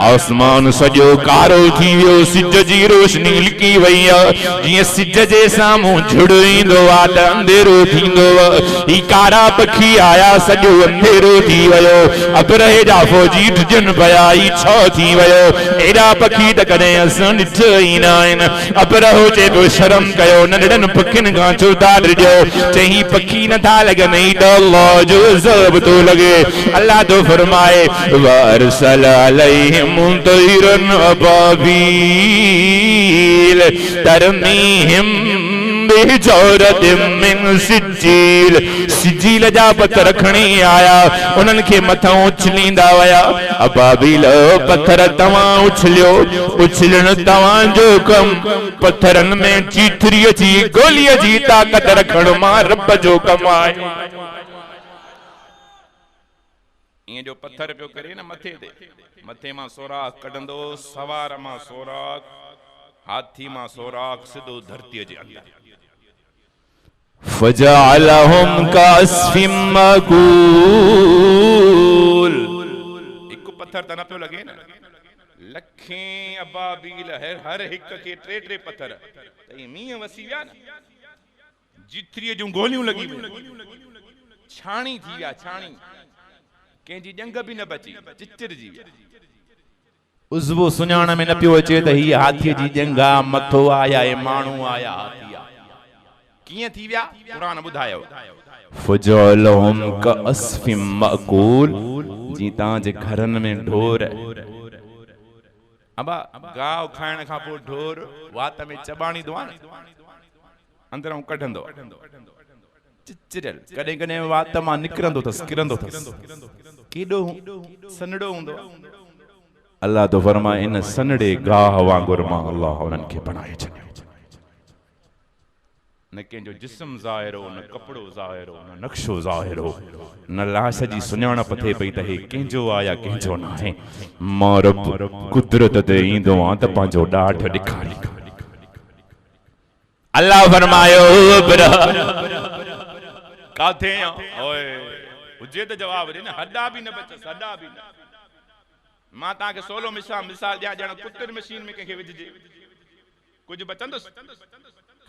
आसमान सॼो कारो थी वियो, सिज जी रोशनी लिकी वई आहे। जीअं सिज जे साम्हूं झुड़ ईंदो आहे त अंधेरो थींदो आहे, ही कारा पखी आया, सॼो अंधेरो थी वियो। अबरहे जा फौजी ढुजनि पिया, ही छो थी वियो? एॾा पखी त कॾहिं असां ॾिठा ई न आहिनि। अबरहो चए पियो शर्म कयो, नंढड़नि पखियुनि खां छो था ॾिजो? चई पखी नथा लॻनि, अल्लाह जो अज़ाब थो लॻे। अल्लाह तो फरमाए वरसल अलैहिम तैरन अबाबील तरमीहिम बिजौरतिम मिन सिजील। सिजील जा पत्थर खणी आया, उन्हनि खे मथां उछलींदा विया। अबाबील पत्थर तव्हां उछलियो, उछलण तव्हांजो कम। पत्थरनि में चीथरीअ जी गोलीअ जी ताक़त रखण मां रब जो कम आहे। इएं जो पत्थर पियो करे न मथे ते, मथे मां सोराख कढंदो, सवार मां सोराख, हाथी मां सोराख, सिधो धरतीअ जे अंदर। फजअलहुम कास्फिम मकूल। हिकु पत्थर त न पियो लॻे न, लखें अबाबील, हर हिक खे टे टे पत्थर, त मींहं वसी विया न, जिथरीअ जूं गोलियूं लॻी वियूं, छाणी थी विया, छाणी। कंहिंजी जंग बि न बची, चिचिरजी विया। उज़्वो सुञाण में न पियो अचे त ही हाथीअ जी जंग आहे, मथो आया ऐं माण्हू आया, हाथी आहे। कीअं थी विया? क़ुरान ॿुधायो फजअलहुम कास्फिम मकूल। जी तव्हांजे घरनि में ढोर, अबा गांव खाइण खां पोइ ढोर वात में चबाणींदो आहे न, अंदरां कढंदो, चिचिरल, कॾहिं कॾहिं वात मां निकिरंदो अथसि, किरंदो अथसि, केॾो सनड़ो हूंदो। अल्लाह तो फरमाए इन सनड़े गाह वांगुर मां अल्लाह उन्हनि खे बणाए छॾियो। न कंहिंजो जिस्म ज़ाहिर हो, न कपिड़ो ज़ाहिर हो, न नक्शो ज़ाहिर हो, न लाश जी सुञाणप थिए पई त हे कंहिंजो आहे या कंहिंजो न आहे। मां रब कुदरत ते ईंदो आहियां त पंहिंजो ॾाढ ॾेखारी। अल्लाह फरमायो काथे ओए हुजे त जवाब ॾे न, हॾा बि न बचस, हॾा बि न। मां तव्हांखे सोलो मिसाल ॾियां, ॼण कुतर मशीन में कंहिंखे विझिजे, कुझु बचंदुसि?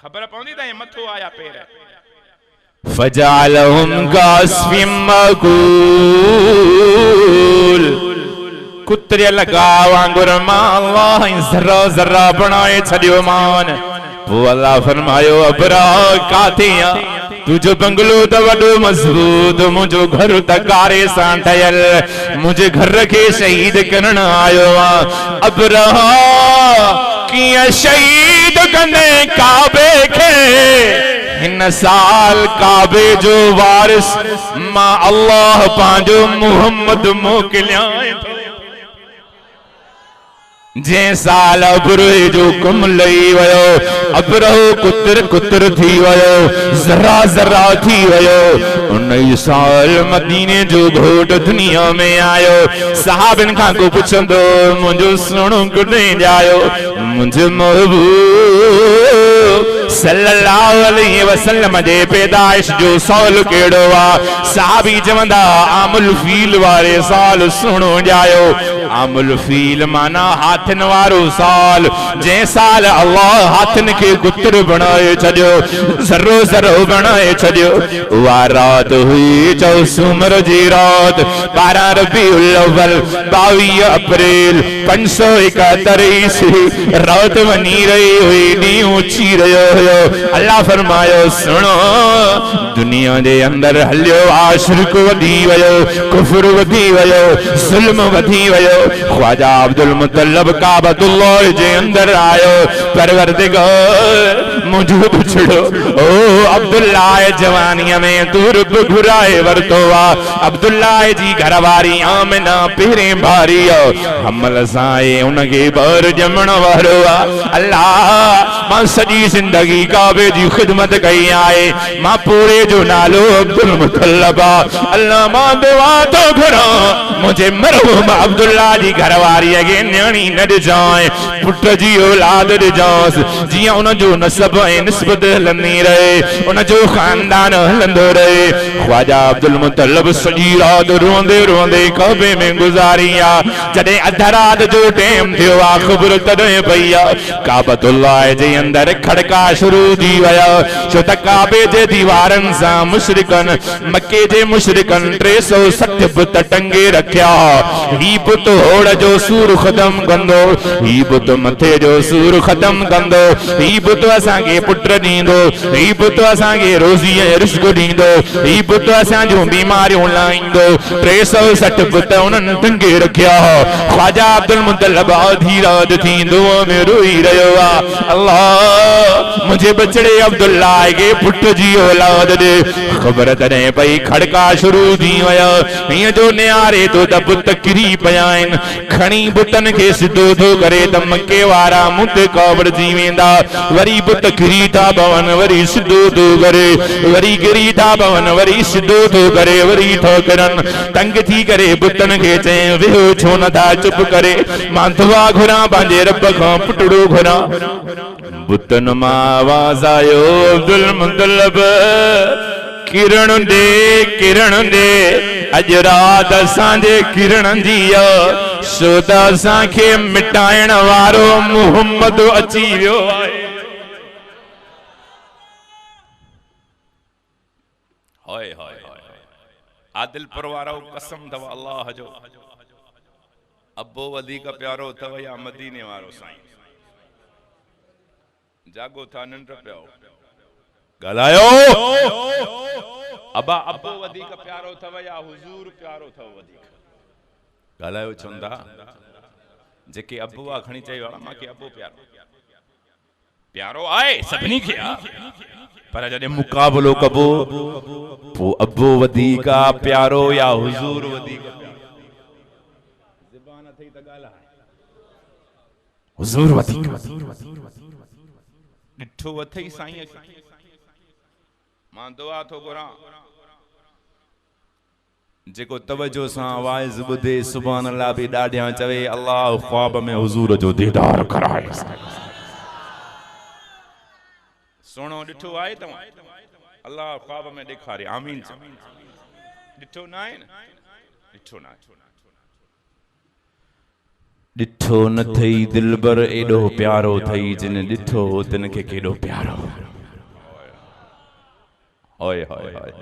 खबर पवंदी त मथो आया पेर। फजअलहुम कास्फिम मकूल। कुतरियल गाह वांगुर मां अल्लाह ज़रा ज़रा बणाए छॾियो मान। पोइ अल्लाह फरमायो अबरा काथे आ? तुझो बंगलो त वॾो मज़बूत, मुंहिंजो घर त कारे सां ठहियल, मुंहिंजे घर खे शहीद करण आयो आहे। अबरा कीअं शहीद कंदे काबे खे? हिन साल काबे जो वारिस मां अल्लाह पंहिंजो मुहम्मद मोकिलियां। जंहिं साल अबरोह जो कुम लही वियो, अबरोह कुतर कुतर थी वियो, ज़रा ज़रा थी वियो। उन साल मदीने जो घोट दुनिया में आयो। सहाबन खां को पुछंदो मुंहिंजो सुहिणो कॾहिं ॼायो? मुंहिंजो महबूब सल्लल्लाहु अलैहि वसल्लम जे पैदाइश जो साल कहिड़ो आहे? सहाबी चवंदा आमुल फील वारे साल सुहिणो ॼायो। आमुल फील माना हाथन वारो साल, जंहिं साल अल्लाह हाथन के कुतर बनाए छॾियो, ज़रो ज़रो बनाए छॾियो। उहा रात हुई चौसूमर जी रात, 12 रबीउल अव्वल 22 अप्रैल 571 रात वनी रही हुई नी ऊंची रहो हो। अल्लाह फरमायो सुनो दुनिया दे अंदर हलियो आशिरक वधी वयो, कुफर वधी वयो, जुल्म वधी वयो। ख्वाजा अब्दुल मुतल्लब काबतुल्लाह जे अंदर आयो, परवरदिगार मुझे पुछड़ो ओ अब्दुल्ला जवानी में तू रुब घुराए वरतोवा। अब्दुल्ला जी घरवारी आमिना पहिरे भारी हमल साए उनके बर जमण वारो अल्लाह मां सजी जिंदगी काबे जी खिदमत कई आए। मां पूरे जो नालो अब्दुल मुतल्लब अल्लाह मां दुआ तो घरा मुझे मरहूम अब्दुल्ला जी घरवारी अगे न्याणी न ॾिजाए, पुट जी औलाद ॾिजांस, जियां उन जो नसब ऐं निस्बत हलंदी रहे, उन जो खानदान हलंदो रहे। ख्वाजा अब्दुल मुतल्लब सॼी रात रोंदे रोंदे काबे में गुज़ारी आ। जॾहिं अध रात जो टाइम थियो आ ख़बर तॾहिं पई आ काबतुल्लाह जे अंदर खड़का शुरू थी विया, छो त काबे जे दीवारनि सां मुशरिकन मके जे मुशरिकन 360 बुत टंगे रखिया। ही बुत होड़ जो सूर ख़त्म कंदो, ही बुत मथे जो सूर ख़त्म कंदो, ही बुत असांखे पुट ॾींदो, ही बुत असांखे रोज़ी ऐं रिस्क ॾींदो, ही बुत असां जूं बीमारियूं लाहींदो। 360 बुत उन्हनि टंगे रखिया। ख्वाजा अब्दुल मुतल्लब आधी रात थी दुआ में रोई रहियो आहे, अल्लाह मुझे बचड़े अब्दुल्ला के पुट जी औलाद दे। ख़बर तॾहिं पई खड़का शुरू थी विया, हीअं जो नियारे तो त बुत किरी पिया आहिनि। खणी बुतनि खे सिधो थो करे त मके वारा मुंह ते कावड़जी वेंदा, वरी बुत किरी था पवनि, वरी सिधो थो करे, वरी गिरी था पवनि, वरी सिधो थो करे, वरी थो करनि। तंग थी करे बुतनि खे चए वेहो छो नथा चुप करे, मां दुआ घुरां पंहिंजे रब खां पुटड़ो घुरां। बुतनि मां आवाज़ आयो अब्दुल मुतल्लब किरण दे अॼु रात असांजे किरण जी सो त असांखे मिटाइण वारो मुहम्मद अची वियो आहे। हाय हाय आदिलपुर वारो कसम अथव अल्लाह जो, अब्बो वधीक प्यारो अथव या मदीने वारो साईं? जागो था निंड पियो ॻाल्हायो। अबा अब्बो वधीक प्यारो अथव या हुजूर प्यारो अथव वधीक? ॻाल्हायो चवंदा जेके अब्बुआ खणी चयो आहे मूंखे अब्बो प्यारो आहे सभिनी खे आहे, पर जॾहिं मुक़ाबलो कबो पोइ अब्बो वधीक प्यारो या हुजूर वधीक प्यारो? ज़बान अथई त ॻाल्हाए, हुजूर वधीक ॾिठो अथई साईं। मां दुआ थो घुरां जेको तवज्जो सां आवाज़ ॿुधे सुभान अल्लाह बि ॾाढियां चवे अल्लाह ख्वाब में हुजूर जो दीदार कराए। सोनो ॾिठो आहे तव्हां? अल्लाह ख्वाब में ॾेखारे, आमीन। ॾिठो न आहे? ॾिठो न आहे। ॾिठो न थई दिलबर एॾो प्यारो थई, जिन ॾिठो तिन खे केॾो प्यारो। ओए होए होए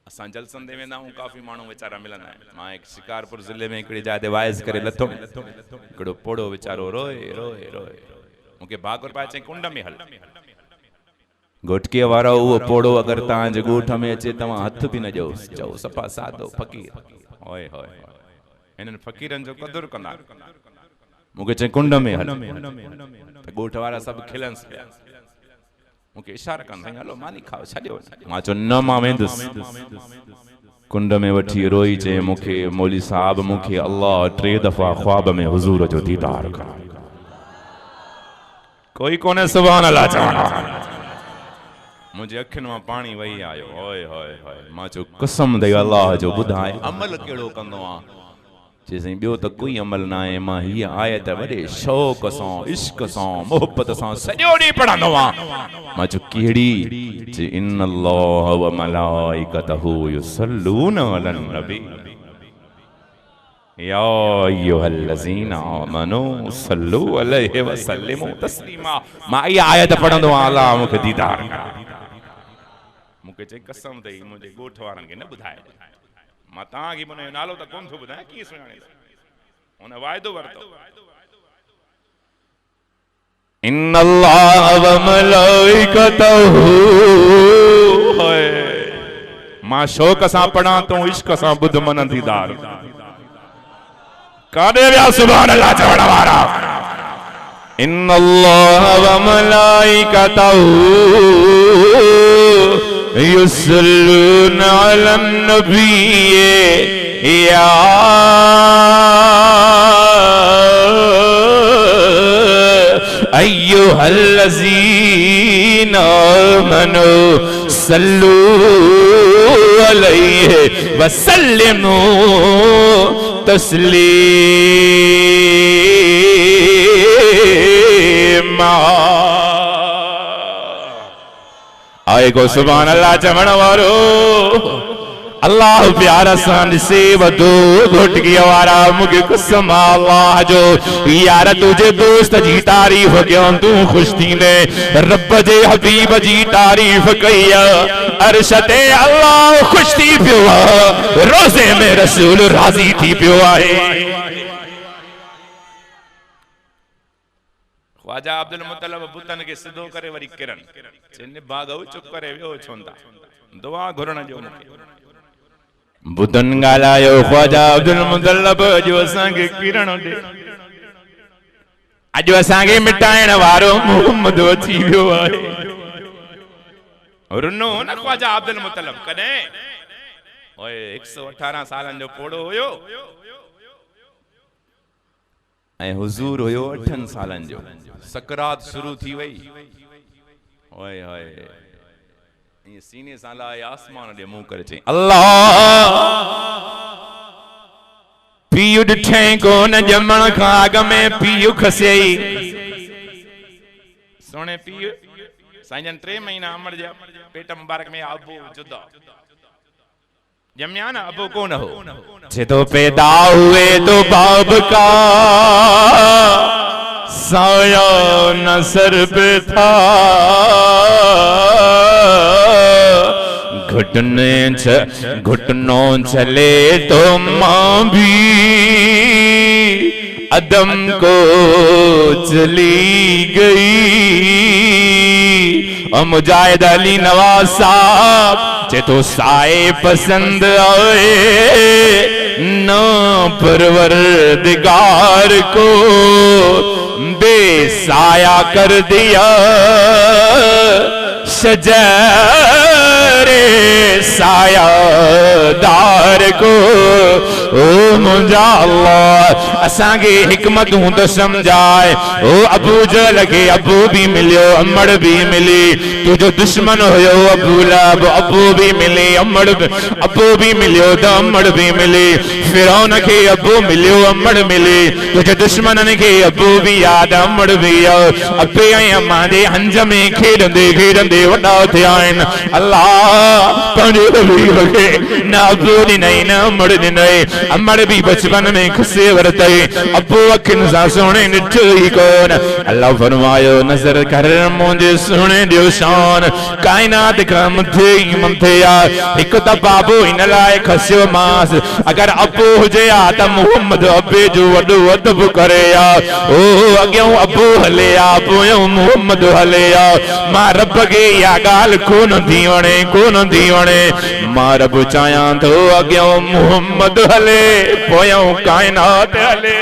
असां जलसन दे वेंदा आहियूं, काफ़ी माण्हू वीचारा मिलंदा आहिनि। मां हिकु शिकारपुर ज़िले में हिकिड़ी जाइ ते वाइज़ करे लथो, हिकिड़ो पोड़ो वीचारो रोए रोए रोए मूंखे भाकुर पाए चई कुंड में हल। घोटकीअ वारो उहो पोड़ो अगरि तव्हांजे ॻोठ में अचे तव्हां हथ बि न ॾियो, चओ सफ़ा सादो फ़क़ीर। ओए होए हिननि फ़क़ीरनि जो क़दुरु कंदा। मूंखे चई कुंड में हल, त ॻोठ वारा सभु खिलंसि पिया, मूंखे इशारा कंदा हलो मानी खाओ छॾियो। मां चयो न मां वेंदुसि। कुंड में वठी रोई चई मूंखे मौली साहब मूंखे अल्लाह 3 दफ़ा ख्वाब में हुजूर जो दीदार कराए। कोई कोने सुभान अल्लाह चवणो। मुझे अखियुनि मां पाणी वही आयो। ओए होए होए मां चयो कसम दे अल्लाह जो ॿुधाए अमल कहिड़ो कंदो आहे? चई ॿियो त कोई अमल न आहे, मां हीअ आयत वॾे शौक़ सां इश्क सां मोहब्बत सां सॼो ॾींहुं पढ़ंदो आहियां। मां चयो कहिड़ी? चई इन्नल्लाह व मलाइकतहू युसल्लून अलन नबी या अय्युहल्लज़ीना आमनू सल्लू अलैहि व सल्लिमू तस्लीमा। मां इहा आयत पढ़ंदो आहियां, अल्लाह मूंखे दीदार कराए। मूंखे चई कसम अथई मुंहिंजे ॻोठ वारनि खे न ॿुधाए। मां तव्हांखे मुंहिंजो नालो त कोन थो ॿुधायां, कीअं सुञाणे? उन वायदो वरतो इन्नल्लाह व मलाइकतहू है मां शौक सां पढ़ा तो इश्क सां बुध मन दीदार कादे विया सुभान अल्लाह चवण वारा इन्नल्लाह व मलाइकतहू युसल्लूना अलन नबी या अय्युहल्लज़ीना आमनू सल्लू अलैहि वसल्लिमू तस्लीमा आए को सुभान अल्लाह चवण वारो अल्लाह प्यारा सान से वदो घुट गया वारा मुझे कसम अल्लाह जो यार तुझे दोस्त जी तारीफ क्यों तू खुश थी ने रब जे हबीब जी तारीफ कईया अरशते अल्लाह खुश थी पियो रोजे में रसूल राजी थी पियो आए ख्वाजा अब्दुल मुतलब बुतन के सिद्धो करे वरी किरण चने भागो चुप करे वियो छोंदा दुआ घुरण जो बुतन गालायो ख्वाजा अब्दुल मुतलब जो असांखे किरण दे अज असांखे मिटाइण वारो मोहम्मद अची वियो आहे रुनो न ख्वाजा अब्दुल मुतलब कदे ओए 118 सालन जो पोड़ो हुयो ऐं हुजूर हुयो 8 सालन जो सकरात शुरू थी वई ओए होए ये सीने साला आसमान दे मुंह करे चई अल्लाह पियु ॾिठे कोन ॼमण खां अॻ में पियु खसई सोने पियु साईं 3 महीना अमर जा पेट मुबारक में अबू जुदा जमिया ना अबू कौन हो जे तो पैदा हुए तो बाप का साया नसर पे था घुटनों चले तो मां भी अदम को चली गई और मुजाहिद अली नवाज साहब चे तो साए पसंद आए ना परवरदिगार को बेसाया कर दिया शजरे सायादार को ओ मुंजा अल्लाह असांखे हिकमतूं तो समझाए ओ अबू जहल के अबू भी मिलियो अमड़ भी मिली तुझो दुश्मन हुयो अबू लहब अबू भी मिली अमड़ अबू भी मिलियो तो अमड़ भी मिली फिरौन के अबू मिलियो अमड़ मिली तुझे दुश्मनन के अबू भी याद अमड़ भी अबे ऐं अम्मा जे हंज में खेडंदे खेडंदे वॾा थिया आहिनि अल्लाह पंहिंजे हबीब खे न अबू ॾिनई न अमड़ ॾिनई अमड़ भी बचपन में खसे वरतई अबू अखियुनि सां सुहिणे ॾिठो ई कोन अल्लाह फरमायो नज़र कर मुंहिंजे सुहिणे जो शान काइनात खां मथे ई मथे आहे हिकु त बाबू हिन लाइ खसियो मांस अगर अबू हुजे आ त मुहम्मद अबे जो वॾो अदब करे आ ओ अॻियों अबू हले आ पोयों मुहम्मद हले आ मां रब खे इहा ॻाल्हि कोन थी वणे मां रब चाहियां थो अॻियों मुहम्मद हले पोयों काइनात हले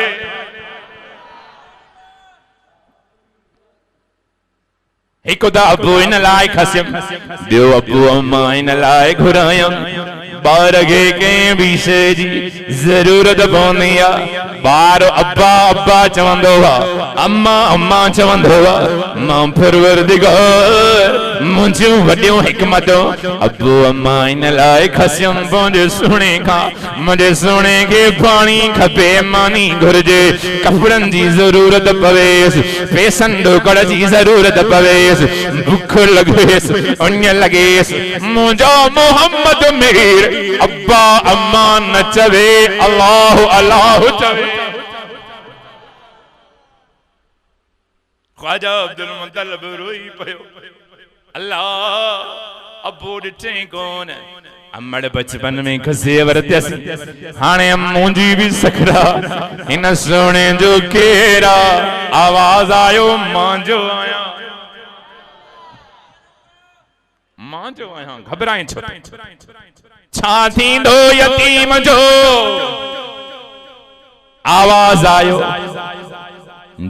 हिकु त अबू इन लाइ खसियम ॿियो अबू अम्मा इन लाइ घुरायम बार खे कंहिं बि शइ जी ज़रूरत पवंदी आहे बार अब्बा अब्बा चवंदो आहे अम्मा अम्मा चवंदो आहे मां परवरदिगार मुंहिंजियूं वॾियूं हिकमतूं अबू अम्मा इन लाइ खसियम पंहिंजे सुहिणे खां मुंहिंजे सुहिणे खे पाणी खपे मानी घुर्जे कपिड़नि जी ज़रूरत पवेसि पैसनि ढोकड़ जी ज़रूरत पवेसि भुख लॻेसि उञ लॻेसि मुंहिंजो मोहम्मद मीर अब्बा अम्मा न चवे अल्लाह अल्लाह चवे ख्वाजा अब्दुल मुतलब रोई पियो अल्लाह अबू ॾिठे कोन अमड़ बचपन में खसे वरतस हाणे मुंजी भी सखरा इन सोने जो केरा आवाज आयो मां जो आया घबराए छा थींदो यतीम जो आवाज आयो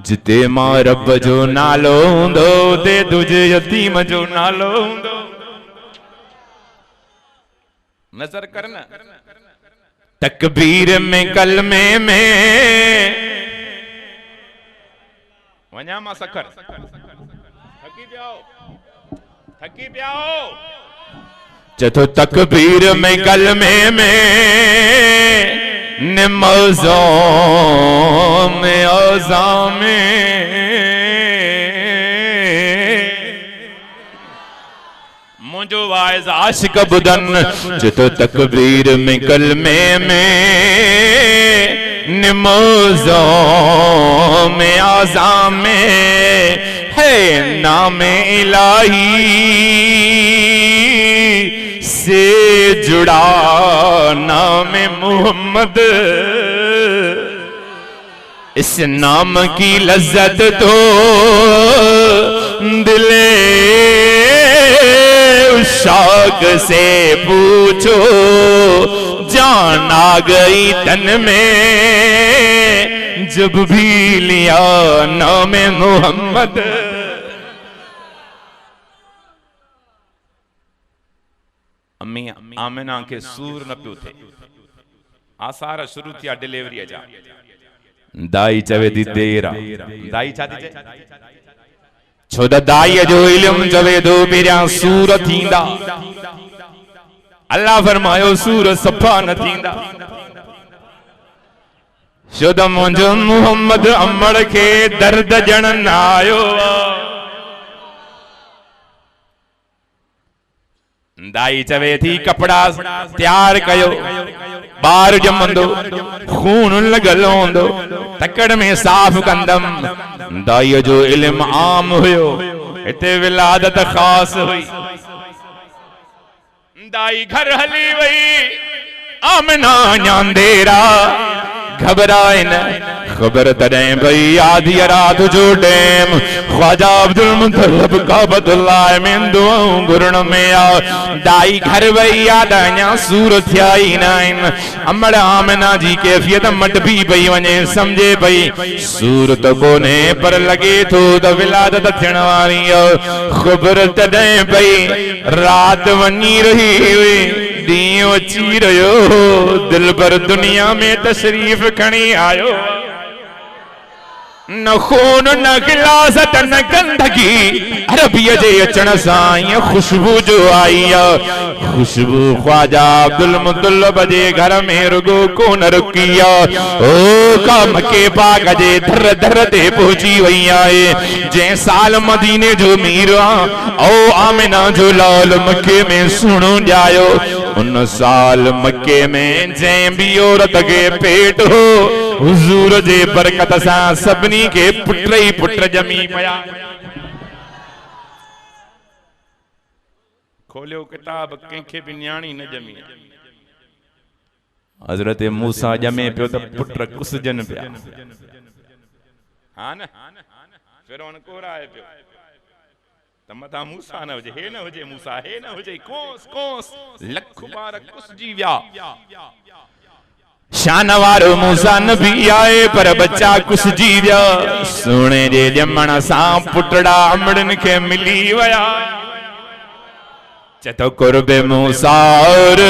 जिते मां रब जो नालो हूंदो ते तुझे यतीम जो नालो हूंदो नजर करना तकबीर में कलमे में वञा मां सखर थकी पियाओ चतो तकबीर में कलमे में नमाज़ों में औज़ा में मुझो वाइज आशिक बुदन चतो तकबीर में कलमे में नमाज़ों में औज़ा में है नाम इलाही से जुड़ा नाम मोहम्मद इस नाम की लज्जत तो दिले उशाक से पूछो जान आ गई तन में जब भी लिया नाम मोहम्मद अम्मी आमिना के सूर न पियो थे आसार शुरू थिया डिलीवरी जा दाई चवे दी देरा दाई छा थी छो द दाई जो इल्म चवे दो पेरिया सूर थींदा अल्लाह फरमायो सूर सफा न थींदा छो द मुंहिंजो मोहम्मद अमड़ के दर्द जण न आयो दाई चवे थी कपड़ा तैयार कयो बार जमंदो खून लगल होंदो तकड़ में साफ कंदम दाई जो इल्म आम हुयो इते विलादत खास हुई दाई घर हली वई आमिना न्यांदेरा घबराए न खबर तॾहिं भई आधी रात जो टेम ख्वाजा अब्दुल मुतल्लब काबतुल्लाह में दुआऊं घुरण में आ दाई घर वई याद अञा सूर थिया ई न आहिनि अमड़ आमिना जी कैफियत मट भी पई वञे समझे पई सूर त कोन्हे पर लगे थो त विलादत थियण वारी ख़बर तॾहिं पई रात वञी रही हुई ॾींहुं अची रहियो दिल भर दुनिया में तशरीफ खणी आयो न खून न गिलासत न गंदगी अरबीअ जे अचण सां ईअं खुशबू जो आई खुशबू ख्वाजा अब्दुल मुतल्लब जे घर में रुगो कोन रुकी ओ का मके पाक जे दर दर ते पहुची वई आहे जंहिं साल मदीने जो मीर ओ आमिना जो लाल मके में सुणो ॼायो उन साल मके में जंहिं भी औरत के पेट हो हुजूर जे बरकत सां सभिनी के पुट ही पुट जमी पया खोलियो किताब कंहिंखे भी न्याणी न जमी हजरत मूसा जमे पियो त पुट कुसजन पिया हां न फिरौन कोराए पियो तमता मूसा न हुजे हे न हुजे मूसा हे न हुजे कोस कोस लख बार कुसजी विया शान वारो मूसा नबी आए पर बच्चा कुसजी विया सोने जे ॼमण सां पुटड़ा अमड़न के मिली वया चतो कुर्बे मूसा और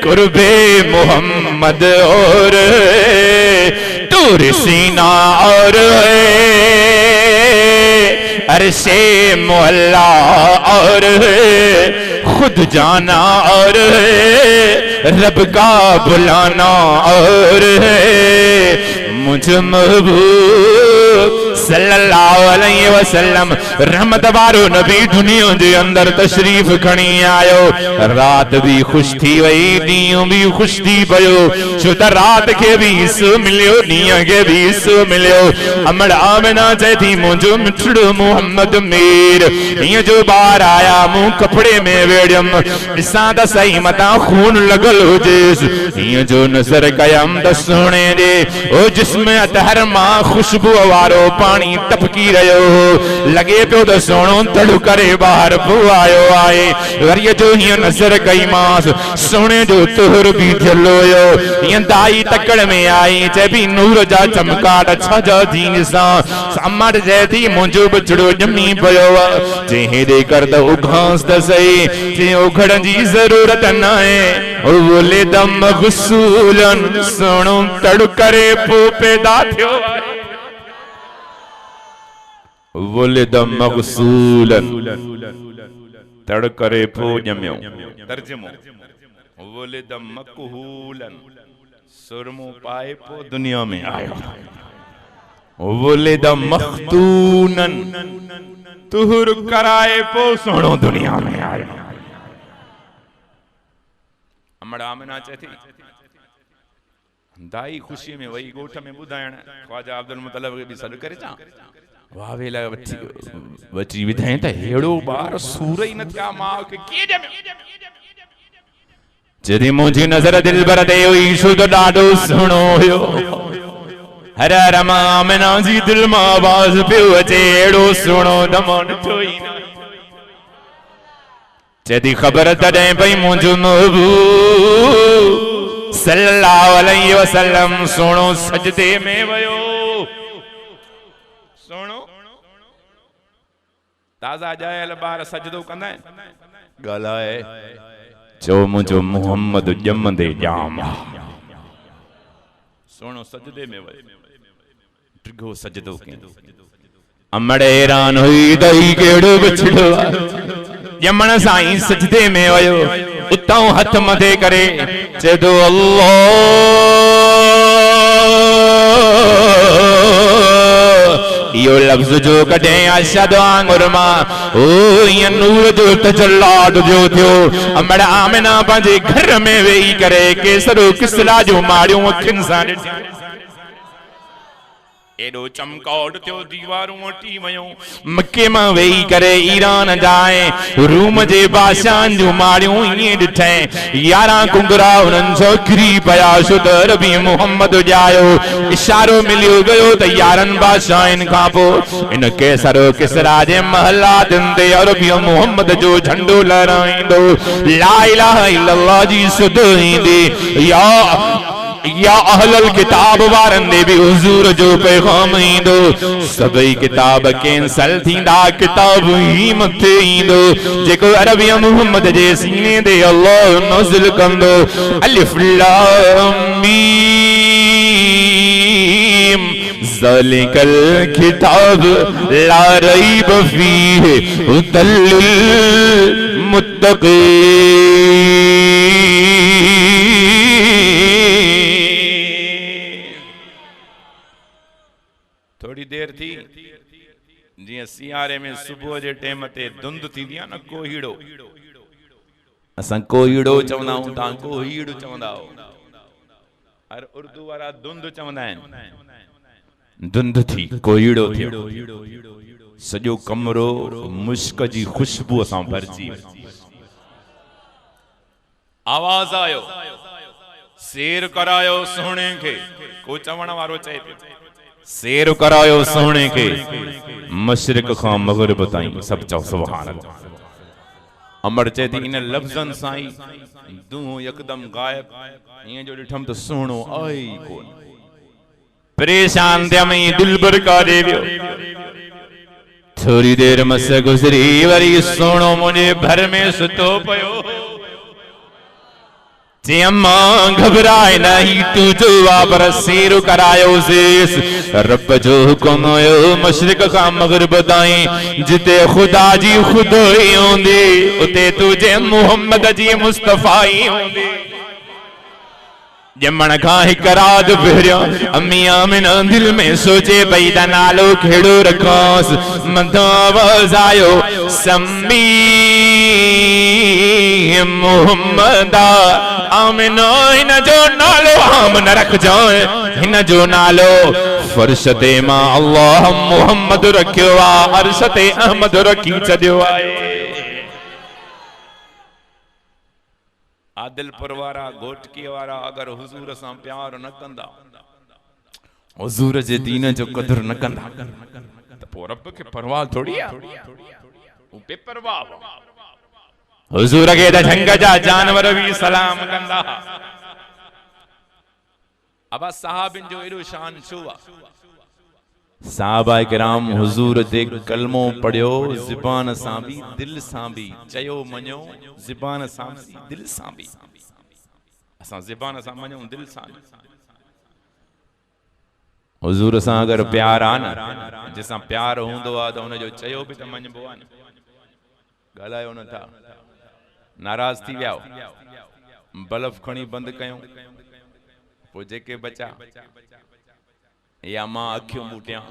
कुर्बे मोहम्मद और तूर सीना और अरशे मोहल्ला और खुद जाना और रब का बुलाना और मुझ महबूब सल्लल्लाहु अलैहि वसल्लम रहमत वारो नबी दुनिया जे अंदर तशरीफ खणी आयो। रात भी खुश थी वई, ॾींहुं भी खुश थी पयो, छो त रात के भी हिस्सो मिलियो, ॾींहं के भी हिस्सो मिलियो। अमड़ आमिना चए थी मुंहिंजो मिठड़ो मोहम्मद मीर हीअं जो ॿार आया, मूं कपिड़े में वेड़ियम, ॾिसां त सही मतां खून लॻल हुजेसि, हीअं जो नज़र कयम त सुहिणे जे ओ जिस्म अतहर मां खुशबू वारो पाणी टपकी रहियो हो। लॻे पियो त सोणो तड़ करे ॿाहिरि पोइ आयो आहे। वरीअ जो हीअं नज़र कई मांस, सोणे जो तुहर भी थियल हुयो। हीअं दाई तकड़ में आई, चए पई नूर जा चमकाट छा थी ॾिसां। अम्मा चए थी मुंहिंजो बचड़ो ॼमी पियो आहे, चई हेॾे कर त उघांस त सही, चई उघड़ जी ज़रूरत न आहे। बोले दम मग़सूलन सोणो तड़ करे पोइ पैदा थियो आहे। बोले दम मग़सूलन तड़ करे पोइ ॼमियो। तर्जुमो बोले दम मकहूलन सुरमो पाए पोइ दुनिया में आयो। बोले दम मख़तूनन तुहर कराए पोइ सोणो दुनिया में आयो। अमड़ आमिना चए थी दाई खुशी में वही गोठ में ॿुधाइण ख्वाजा अब्दुल मुतलब खे बि सॾु करे चा। वाह वेला वठी विधाए त हेड़ो ॿार सूर ई न थिया, मां खे कीअं ॼमियो। जॾहिं मुंहिंजी नज़र दिलबर ते हुई, छो त ॾाढो सुहिणो हुयो। हर हर मां आमिना जी दिल मां आवाज़ पियो अचे, हेड़ो सुहिणो दमो ॾिठो ई न। चेती ख़बर तॾहिं पई मुंहिंजो महबूब सल्लल्लाहु अलैहि वसल्लम सोणो सजदे में वयो। सोणो ताज़ा ॼायल ॿार सजदो कंदा आहिनि, ॻाल्हाए चो मुंहिंजो मोहम्मद ॼमंदे ॼाम। सोणो सजदे में वयो, टिघो सजदो कयो। अमड़ हैरान हुई त ही कहिड़ो बछड़ो आहे। ॼमण सां ई सजदे में वयो, उतां हथ मथे करे चए थो अल्लाह इहो लफ़्ज़ जो कॾहिं अशद वांगुर मां ओ ईअं नूर जो तजल्लाद जो थियो। अमड़ आमिना पंहिंजे घर में वेही करे केसरो किसरा जो माड़ियूं अखियुनि सां ॾिठी। एडो चमकाउट थियो, दीवारूं मटी वयूं। मके मां वेही करे ईरान जाए रूम जे बादशाहनि जूं माड़ियूं ईअं ॾिठई, 11 कुंगरा हुननि सां किरी पिया, छो त अरबी मोहम्मद ॼायो। इशारो मिलियो गयो त 11 बादशाहनि खां पोइ इन केसरो किसरा जे महलातनि ते अरबी मोहम्मद जो झंडो लहराईंदो, ला इलाहा इल्लल्लाह जी सुध ईंदी। या अहलल किताब वारनि ॾे बि हुज़ूर जो पैगाम ईंदो। सभई किताब कैंसल थींदा, किताब ही मथे ईंदो जेको अरबी मोहम्मद जे सीने ते अल्लाह नाज़िल कंदो। अलिफ लाम मीम ज़ालिकल किताब ला रैब फीहि हुदल लिल मुत्तक़ीन। थोड़ी देर थी जीअं सियारे में सुबुह जे टाइम ते धुंध थींदी आहे न, कोहीड़ो, असां कोहीड़ो चवंदा आहियूं, तव्हां कोहीड़ चवंदा आहियो। हर उर्दू वारा धुंध चवंदा आहिनि। धुंध थी, कोहीड़ो थियो, सॼो कमरो मुश्क जी खुशबू सां भरिजी वियो। आवाज़ आयो, शेर करायो सोणे खे। को चवण वारो चए पियो शेर करायो सोणे खे, मशरिक खां मगरिब ताईं सभु चओ सुभान अल्लाह। अमर चए थी इन लफ़्ज़नि सां ई दूं यकदम गायब, ईअं जो ॾिठमि त सुहिणो आहे ई कोन। परेशान थिया में दिलबर काॾे वियो। थोड़ी देर मस गुज़री, वरी सुहिणो मुंहिंजे भर में सुतो पियो। चई अम्मा घबराए न, ही तुंहिंजो आहे पर शेर करायोसीं। रब जो हुकुम हुयो मशरिक खां मगरिब ताईं, जिते खुदा जी खुदाई हूंदी उते तुंहिंजे मोहम्मद जी मुस्तफ़ाई हूंदी। जमण खां हिक रात पहिरियों अम्मी आमिना दिल में सोचे भई ता नालो खेड़ो रखोस मथो आवाज़ आयो सम्मी मोहम्मदा आमिना हिन जो नालो आम न रखजो हिन जो नालो फरशते मां अल्लाह मोहम्मद रखियो आ अरशते अहमद रखी छॾियो आहे। आदिलपुर वारा घोटकी वारा अगर हुजूर सां प्यार न कंदा हुजूर जे दीन जो कदर न कंदा त पोइ रब खे परवाह थोड़ी आ वो बेपरवाह हुजूर खे त झंग जा जानवर भी सलाम कंदा। अब सहाबिन जो एडो शान छो आ साहबा किराम हुजूर ते कलमो पढ़ियो ज़ुबान सां भी दिल सां भी चयो मञो ज़ुबान सां भी दिल सां भी असां ज़ुबान सां मञो दिल सां हुजूर सां अगर प्यार आ न जैसा प्यार हूंदो आ त उन जो चयो भी त मञबो आ न ॻाल्हायो न था नाराज थी विया बल्ब खणी बंद कयूं पोइ जेके बचा या मां अखियूं बूटियां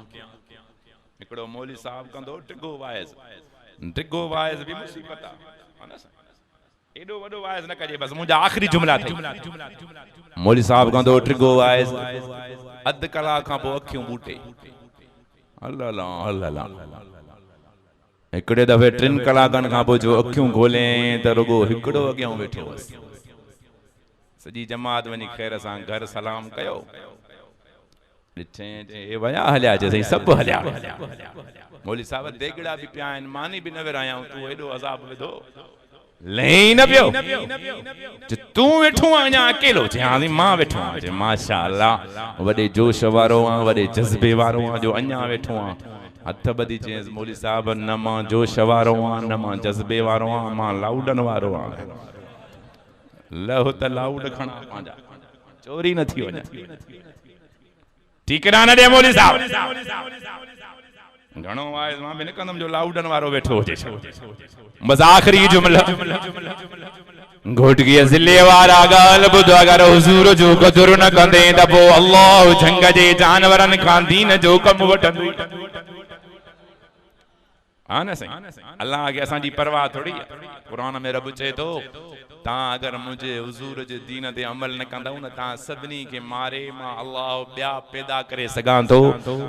हिकिड़ो मौली साहब कंदो टिगो वाइज़ भी मुसीबत आ एडो वडो वाइज़ न कजे बस मुंहिंजा आखिरी जुमला थी मौली साहब कंदो टिगो वाइज़ अध कलाक खां पोइ अखियूं बूटे अल्लाह अल्लाह हिकिड़े दफ़े 3 कलाकनि खां पोइ जो अखियूं खोले त रुगो हिकिड़ो अॻियां वेठो हुअसि सॼी जमात वञी ख़ैर सां घर सलाम कयो ॾिठे वया हलिया चई सभु हलिया मौली साहब देगड़ा भी पिया आहिनि मानी भी न विरायाऊं तूं एॾो अज़ाब विधो लही न पियो तूं वेठो आहे अञा अकेलो चई मां वेठो आहियां माशा अल्लाह वॾे जोश वारो आहियां वॾे जज़्बे वारो आहियां जो अञा वेठो आहियां हथ ॿधी चयसि मौली साहब न मां जोश वारो आहियां न मां जज़्बे वारो आहियां मां लाउडन वारो आहियां लहो त लाउड खणा पंहिंजा चोरी न थी वञे ठीकरा न दे मौली साहब घणो आए मां भी न कंदम जो लाउडन वारो वेठो हुजे बस आखिरी जुमला घोटकी ज़िले वारा गाल बुध अगर हुजूर जो कदर न कंदे त पोइ अल्लाह झंग जे जानवरन खां दीन जो कम वठंदो हाँ ना सही अल्लाह के असां जी परवाह थोड़ी कुरान में रब चे तो ता अगर मुझे हुजूर जे दीन ते अमल न कंदा न ता सभनी के मारे मां अल्लाह ॿिया पैदा करे सघां थो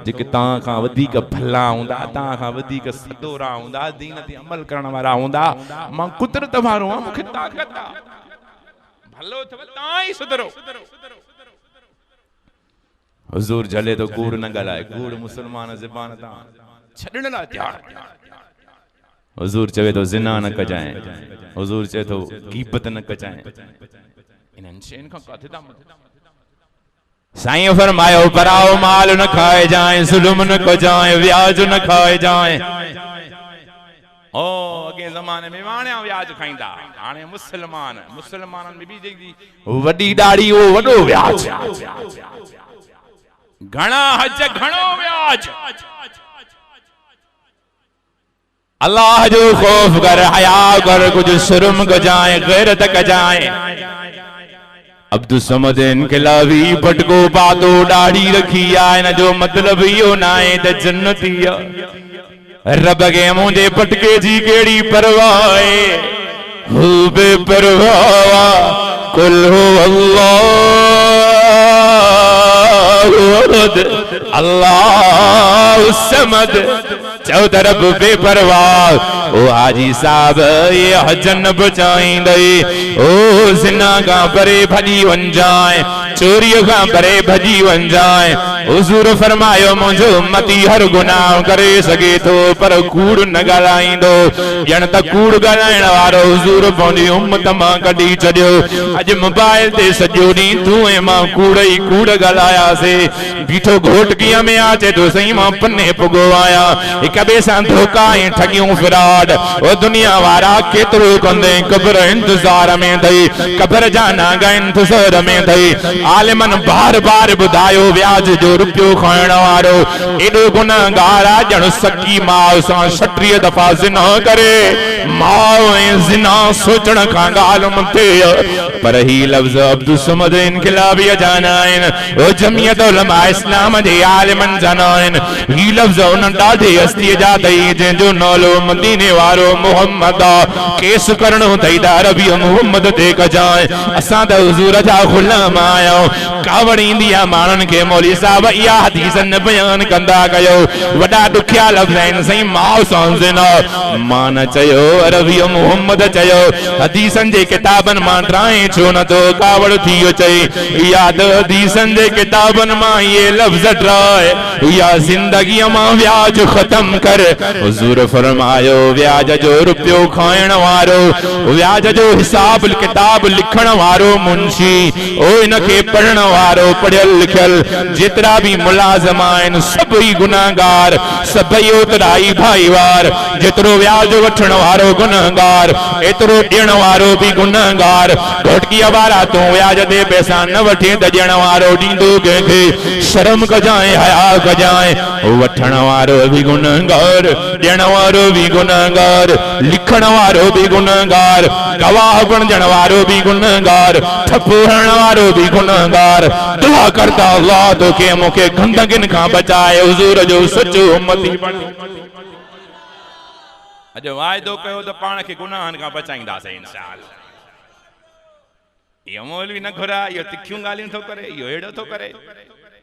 जेके ता खां वधीक भला हूंदा ता खां वधीक सदोरा हूंदा दीन ते अमल करण वारा हूंदा मां कुदरत वारो आं मूंखे ताकत आ भलो अथव ता ई सुधरो हुजूर जले तो कूड़ न ॻाल्हाए कूड़ मुसलमान ज़बान तां छॾण लाइ तयार हुजूर चवे तो जिना न कजाएं हुजूर चवे तो गीबत न कजाएं इन्हनि शयुनि खां काथे था साईं फरमायो पराओ माल न खाए जाए जुल्म न कजाएं व्याज न खाए जाए ओ अगे ज़माने में वाणिया व्याज खाईंदा हाणे मुसलमाननि में बि जेकी वॾी ॾाढ़ी वो वॾो व्याज घणा हज घणो व्याज अल्लाह जो खौफ कर हया कर कुछ शर्म कजाए गैरत कजाए अब्दुल समद इनकलाबी पटको पातो दाढ़ी रखी आहे न जो मतलब इहो न आहे त जन्नती रब के मुंहिंजे पटके जी केड़ी परवाह आहे हू बेपरवाह कुल हु अल्लाह समद चौ तरफ बेपरवाह ओ हाजी साहब ये हजन बचाईंदे ओ जिना का परे भजी वन जाए चोरी का परे भजी वन जाए हुजूर फरमायो मुझो उम्मती हर गुनाह करे सके तो पर कूड़ न ॻाल्हाईंदो ॼण त कूड़ ॻाल्हाइण वारो हुजूर पंहिंजी उम्मत मां कढी छॾियो अॼु मोबाइल ते सॼो ॾींहुं तूं ऐं मां कूड़ ई कूड़ ॻाल्हायासीं बीठो घोटकीअ में अचे तो सही मां पने पुगो आहियां हिक ॿिए सां धोखा ऐं ठगियूं फिराड ओ दुनिया वारा केतिरो कंदे क़ब्र इंतज़ार में थई क़ब्र जा नागा इंतज़ार में थई आलिमन बार बार ॿुधायो व्याज जो जो रुपयो खाइण वारो एडो गुनाहगार आ जण सकी मां सां 36 दफ़ा ज़िना करे मां ऐं ज़िना सोचण खां गाल मुते पर ही लफ्ज़ अब्दुल समद इनकलाबी जाना आहिनि ओ जमियत उलमा इस्लाम जे आलिमन जाना आहिनि ही लफ्ज़ उन ॾाढे हस्तीअ जा अथई जंहिंजो नालो मदीने वारो मोहम्मद केस करणो अथई त अरबी मोहम्मद ते कजाए असां त हुज़ूर जा गुलाम आहियूं कावड़ ईंदी आहे माण्हुनि खे मौलवी साहब इहा हदीस न बयान कंदा कयो वॾा ॾुखिया लफ़्ज़ आहिनि साईं माउ सां ज़िना मां न चयो अरबी मोहम्मद चयो हदीसनि जे किताबनि मां ड्राए छो न तो कावड़ थी चई याद हदीसनि जे किताबनि मां ये लफ्ज़ ड्राए या ज़िंदगीअ मां व्याज ख़त्म कर हुज़ूर फरमायो व्याज जो रुपयो खाइण वारो व्याज जो हिसाब किताब लिखण वारो मुंशी ओ इनखे पढ़ण वारो पढ़ियल लिखियल जेतिरा भी मुलाज़िम आहिनि सभई गुनाहगार सभई ओतिरा ई भाईवार जेतिरो व्याज वठण वारो गुनाहगार एतिरो ॾियण वारो भी गुनाहगार घोटकीअ वारा तूं व्याज ते पैसा न वठे त ॾियण वारो ॾींदो कंहिंखे शर्म कजाए हया कजाए वठण वारो भी गुनाहगार ॾियण वारो भी गुनाहगार लिखण वारो भी गुनाहगार गवाह बणजण वारो भी गुनाहगार ठपो हणण वारो भी गुनाहगार दुआ करता अल्लाह तोखे मूंखे गंदगिन खां बचाए हुज़ूर जो सचो उम्मती बण अॼु वाइदो कयो त पाण खे गुनाहनि खां बचाईंदासीं इंशाअल्लाह यो मौलवी न घुरा यो तिखियूं गालियूं थो करे यो एड़ो थो करे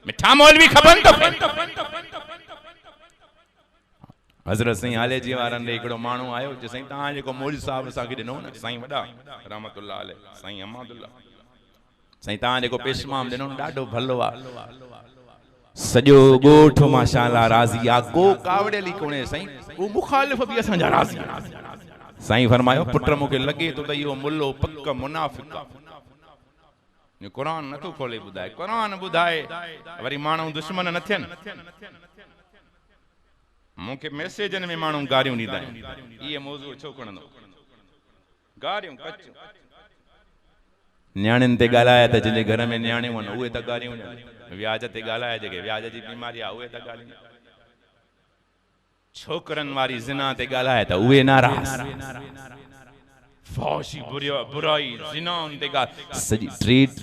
मिठा मौलवी खपन तो हज़रत साईं आले जी वारन रे एकड़ो माण्हू आयो जे साईं ता जेको मौलवी साहब असां खे ॾिनो न साईं वॾा रहमतुल्लाह अलैह साईं अहमदुल्लाह साईं ता जेको पेशमाम ॾिनो ॾाढो भलो आ सॼो ॻोठ माशाअल्लाह राज़ी आ को कावड़ेली कोने साईं को मुखालिफ भी असां जा राज़ी साईं फरमायो पुट मूंखे लगे तो त इहो मुल्लो पक मुनाफिक ये कुरान न तो खोले बुधाए कुरान बुधाए वरी माण्हू दुश्मन न थियन मूंखे मैसेजन में माण्हू गारियूं ॾींदा आहिनि इहे मौज़ू छो खणंदो गारियूं कच न्याणियुनि ते ॻाल्हाए त जंहिंजे घर में न्याणियूं आहिनि उहे त गारियूं व्याज ते ॻाल्हाए जेके व्याज जी बीमारी आहे उहे त ॻाल्हियूं छोकरनि वारी ज़िना ते ॻाल्हाए त उहे नाराज़ फौशी बुराई ज़िनान ते ॻाल्हि सॼी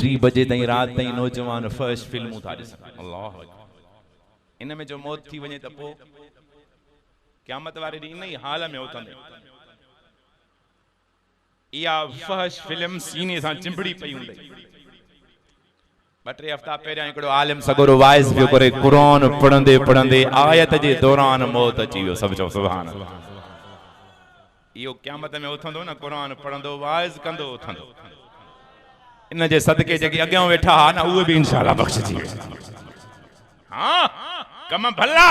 3 बजे ताईं रात ताईं नौजवान फर्श फिल्मूं था ॾिसनि अल्लाह इन में जो मौत थी वञे त पोइ क़यामत वारे ॾींहुं इन ई हाल में उथंदे इहा फहश फिल्म सीने सां चिंबड़ी पई हूंदी 2-3 हफ़्ता पहिरियां हिकिड़ो आलिम सगोरो वाइज़ पियो करे क़ुरान पढ़ंदे पढ़ंदे आयत जे दौरान मौत अची वियो सभु चओ सुभान अल्लाह इहो क़यामत में उथंदो न क़ुरान पढ़ंदो वाइज़ कंदो उथंदो इन जे सदके जेके अॻियां वेठा हा न उहे भी इंशाअल्लाह बख़्शिजी हां कम भला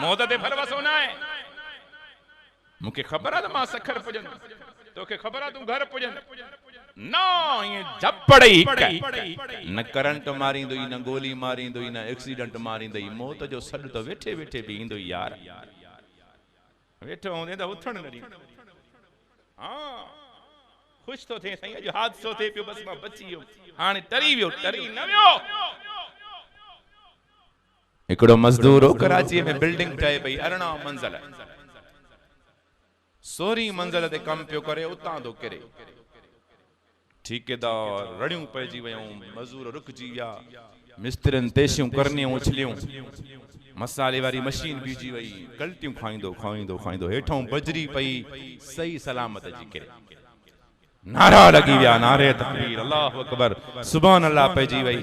मौत ते भरवसो न आहे मूंखे ख़बर आहे त मां सखर पुजन तोखे ख़बर आहे तूं घर पुजन न ये झपड़ी न करंट मारींदो न गोली मारींदो न एक्सीडेंट मारींदो मौत जो सॾ तो वेठे वेठे भी ईंदो यार वेठो हूंदे त उथण न ॾींदो हां खुश तो थे सही अॼु हादसो थे पियो बस मां बची वियो हाणे टरी वियो टरी न वियो हिकिड़ो मज़दूर हो कराची में बिल्डिंग ठहे पई 18 मंज़िल 16 मंज़िल ते कम पियो करे उतां तो किरे ठेकेदार रड़ियूं पइजी वियूं मज़दूर रुकजी विया मिस्त्रियुनि तेशियूं करनियूं उछलियूं मसाले वारी मशीन बीजी वई गलतियूं खाईंदो हेठों बजरी पई सही सलामत जी किरे नारा लगी विया नारे तकबीर अल्लाह अकबर सुभान अल्लाह पइजी वई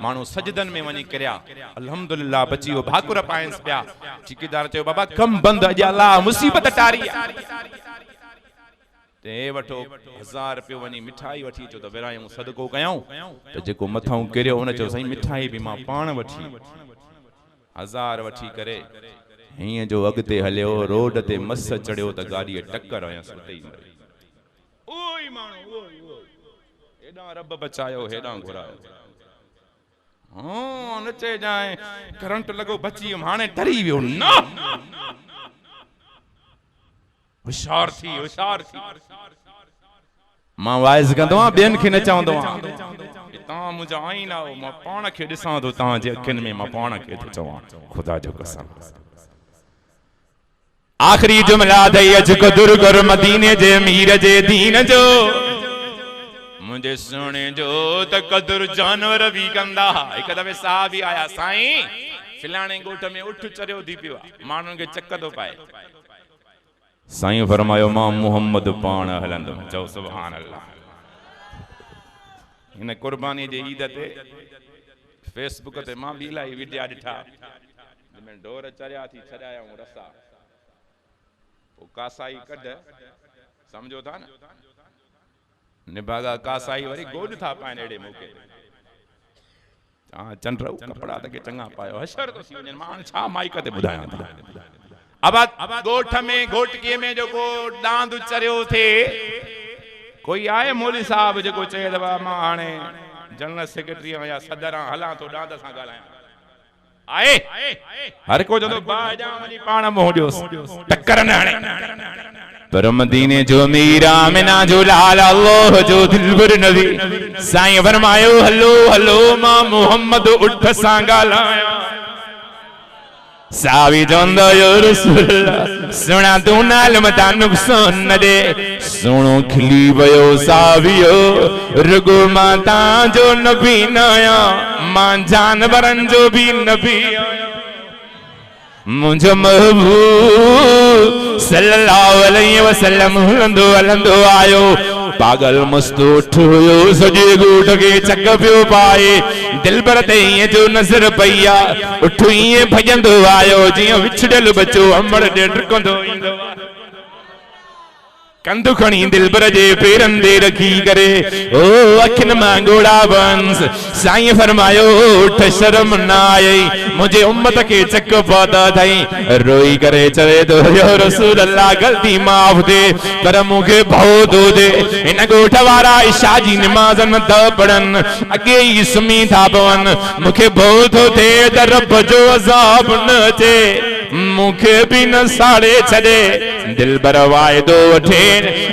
माण्हू सजदन में वञी किरिया अल्हम्दुलिल्लाह बची वियो भाकुर पाइंस पिया ठेकेदार चयो बाबा कम बंद अॼु अल्लाह मुसीबत टारी ते वठो 1000 रुपयो वञी मिठाई वठी अचो त विरायूं सदको कयूं त जेको मथां किरियो हुन चयो साईं मिठाई भी मां पाण वठी 1000 वठी करे हीअं जो अॻिते हलियो रोड ते मस चढ़ियो त गाॾीअ टक्कर हयसि उते ई मरी ओई माण्हू हेॾां रब बचायो हेॾां घुरायो हां नचे जाए करंट लॻो बची वियुमि हाणे डरी वियो न होशियार थी मां वाइज़ कंदो आहियां ॿियनि खे न चवंदो आहियां ता मुझा आईना हो मां पाण खे ॾिसां थो ता जे अखियुनि में मां पाण खे थो चवां खुदा जो कसम आखिरी जुमला दई अज कदुर कर मदीने जे मीर जे दीन जो मुझे सोने जो त कदुर जानवर भी कंदा एक दफे साहब आया साईं फिलाणे गोठ में उठ चरियो थी पियो माण्हुनि खे चक थो पाए साईं फरमायो मां मोहम्मद पाण हलंदुमि चओ सुभान अल्लाह इन कुर्बानी जे ईद ते फेसबुक ते मां बि इलाही वीडिया ॾिठा जंहिंमें ढोर चरिया थी छॾायूं रसा पोइ कासाई कढ सम्झो था न निभागा कासाई वरी गोॾ था पाइनि अहिड़े मौक़े ते चंड कपड़ा त के चङा पायो हशर तो सी वञनि मां छा माइक ते ॿुधायां थो अब गोठ में घोटकीअ में जेको डांद चरियो थे कोई आए मौली साहब जेको चए दबा मां हाणे जनरल सेक्रेटरी या सदर हलां तो डांद सां ॻाल्हायां आए हर को जदो बाजा वनी पाण मोह ॾियोसि टक्कर न हणे पर मदीने जो मीरा मिना जो लाल अल्लाह जो दिलबर नबी साईं फरमायो हलो हलो मां मोहम्मद उठ सां ॻाल्हायां सावी चवंदो यो रसूल सुणा तू नाल मता नुक़सान न दे सुणो खिली वियो सावियो रुगो मां तांजो नबी न आहियां मां जानवरनि जो भी नबी आहियां मुझे महबूब सल्लल्लाहु अलैहि वसल्लम हलंदो आयो पागल मस्त उठ हुयो सॼे गोठ खे चक पियो पाए दिलबर ते ईअं जो नज़र पई आहे उठ ईअं भॼंदो आयो जीअं विछड़ियल बचो अमड़ ॾे ड्रकंदो ईंदो कंधु खणी दिलबर जे पेरनि ते रखी करे ओ अखियुनि मां गोड़ा बंस साईं फरमायो उठ शर्म न आई मुझे उम्मत के चक पौधा थई रोई करे चवे तो यो रसूल अल्लाह गलती माफ दे पर मुखे भव दो दे इन गोठ वारा इशा जी नमाज न त पढ़न अगे ही सुमी था पवन मुखे भव थो थे त रब जो अज़ाब न अचे मुखे भी न साड़े छड़े दिलबर वायदो वठे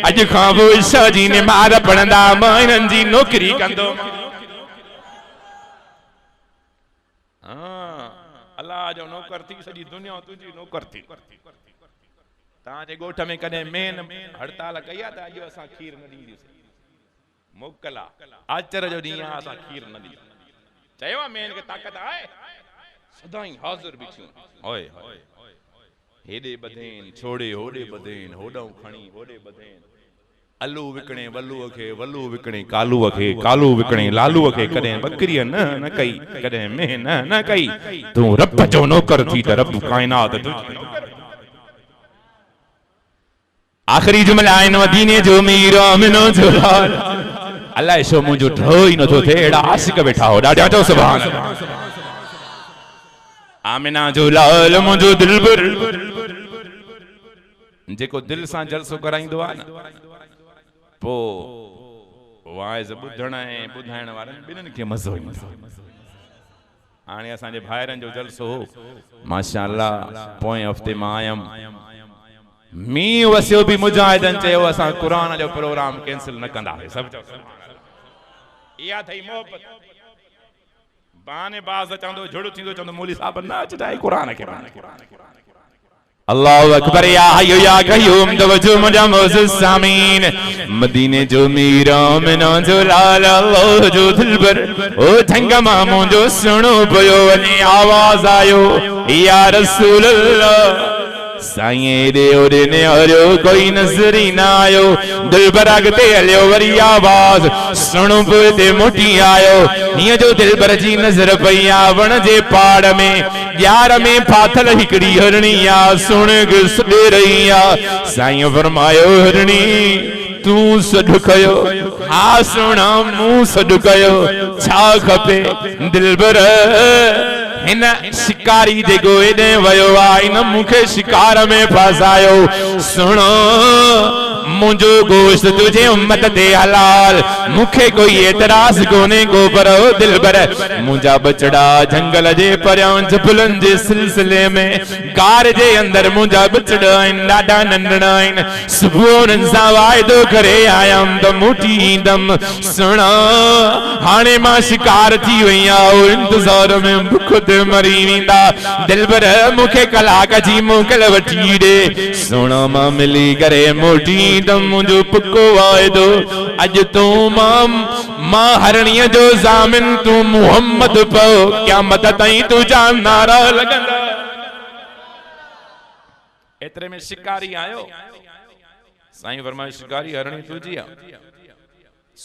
अज खां वो इशा जी नमाज पढ़ंदा मां इन्हनि जी नौकरी कंदो अल्लाह जो नौकर थी सॼी दुनिया तुंहिंजी नौकर थी तव्हांजे ॻोठ में कॾहिं मेन हड़ताल कई आहे त अॼु असां खीर न ॾींदासीं मोकल आहे आचर जो ॾींहुं आहे असां खीर न ॾींदासीं चयो आहे मेन खे ताक़त आहे सदाई हाज़िर बीठियूं ओए हेॾे ॿधेन छोड़े होॾे ॿधेन होॾां खणी होॾे ॿधेन अलू विकणे वलूअ खे वलू विकणे कालूअ खे कालू विकणे लालूअ खे कॾहिं बकरीअ न कई कॾहिं मेह न कई तूं रब जो नौकर थी त रब काइनात आखिरी जुमला आहिनि मदीने जो मीर आमिनो जो लाल अलाए छो मुंहिंजो ढो ई नथो थिए अहिड़ा आशिक वेठा हो ॾाढा चओ सुभान आमिना जो लाल मुंहिंजो दिलबर जेको दिल सां जलसो कराईंदो आहे न पोइ वाइज़ ॿुधण ऐं ॿुधाइण वारनि ॿिन्हिनि खे मज़ो ईंदो हाणे असांजे भाइरनि जो जलसो हो माशाअल्लाह पोएं हफ़्ते मां आयमि मींहुं वसियो बि मुजाहिदनि चयो असां क़ुरान जो प्रोग्राम कैंसिल न कंदासीं सभु इहा अथई मोहबत बाने बाज़ चवंदो झुड़ थींदो चवंदो मौली साहब न अचजाए क़ुरान खे अल्लाहु अकबर या हय्यु या क़य्यूम तवज्जो मुंहिंजा मोअज़्ज़िज़ सामीन मदीने जो मीर आमिना जो लाल अल्लाह जो दिलबर ओ झंग मां मुंहिंजो सुहिणो पियो वञे आवाज़ आयो या रसूल अल्लाह साईं दे ओरे ने हरियो कोई नज़र ही ना आयो दिलबर अॻिते हलियो वरी आवाज़ सुणो पियो ते मोटी आयो हीअं जो दिलबर जी नज़र पई आ वण जे पाड़ में यार में फाथल हिकड़ी हरणी आ सुण सॾे रही आ साईं फरमायो हरणी तू सॾु कयो हा सुणा मूं सॾु कयो छा खपे दिलबर हिन शिकारी जे गोए वयो आ इन मुखे शिकार में फसायो सुणो मुझो गोश्त तुझे उम्मत दे हलाल मुखे कोई एतराज कोने को पर दिल पर मुझा बचड़ा जंगल जे परियां जबलन जे सिलसिले में कार जे अंदर मुझा बचड़ा इन डाडा नंढड़ा इन सुबह सा वायदो करे आयम त मुठी ईंदम सुना हाणे मां शिकार थी वई आहियां इंतजार में भुख ते मरी वेंदा दिल पर मुखे कलाक जी मोकल वठी ॾे सुना मां मिली करे मोटी त मुंहिंजो पको वाइदो अॼु तूं मां हरणीअ जो ज़ामिन तूं मुहम्मद पओ क़यामत ताईं तुंहिंजा नारा लॻंदा एतिरे में शिकारी आयो साईं फरमाए शिकारी हरणी तुंहिंजी आहे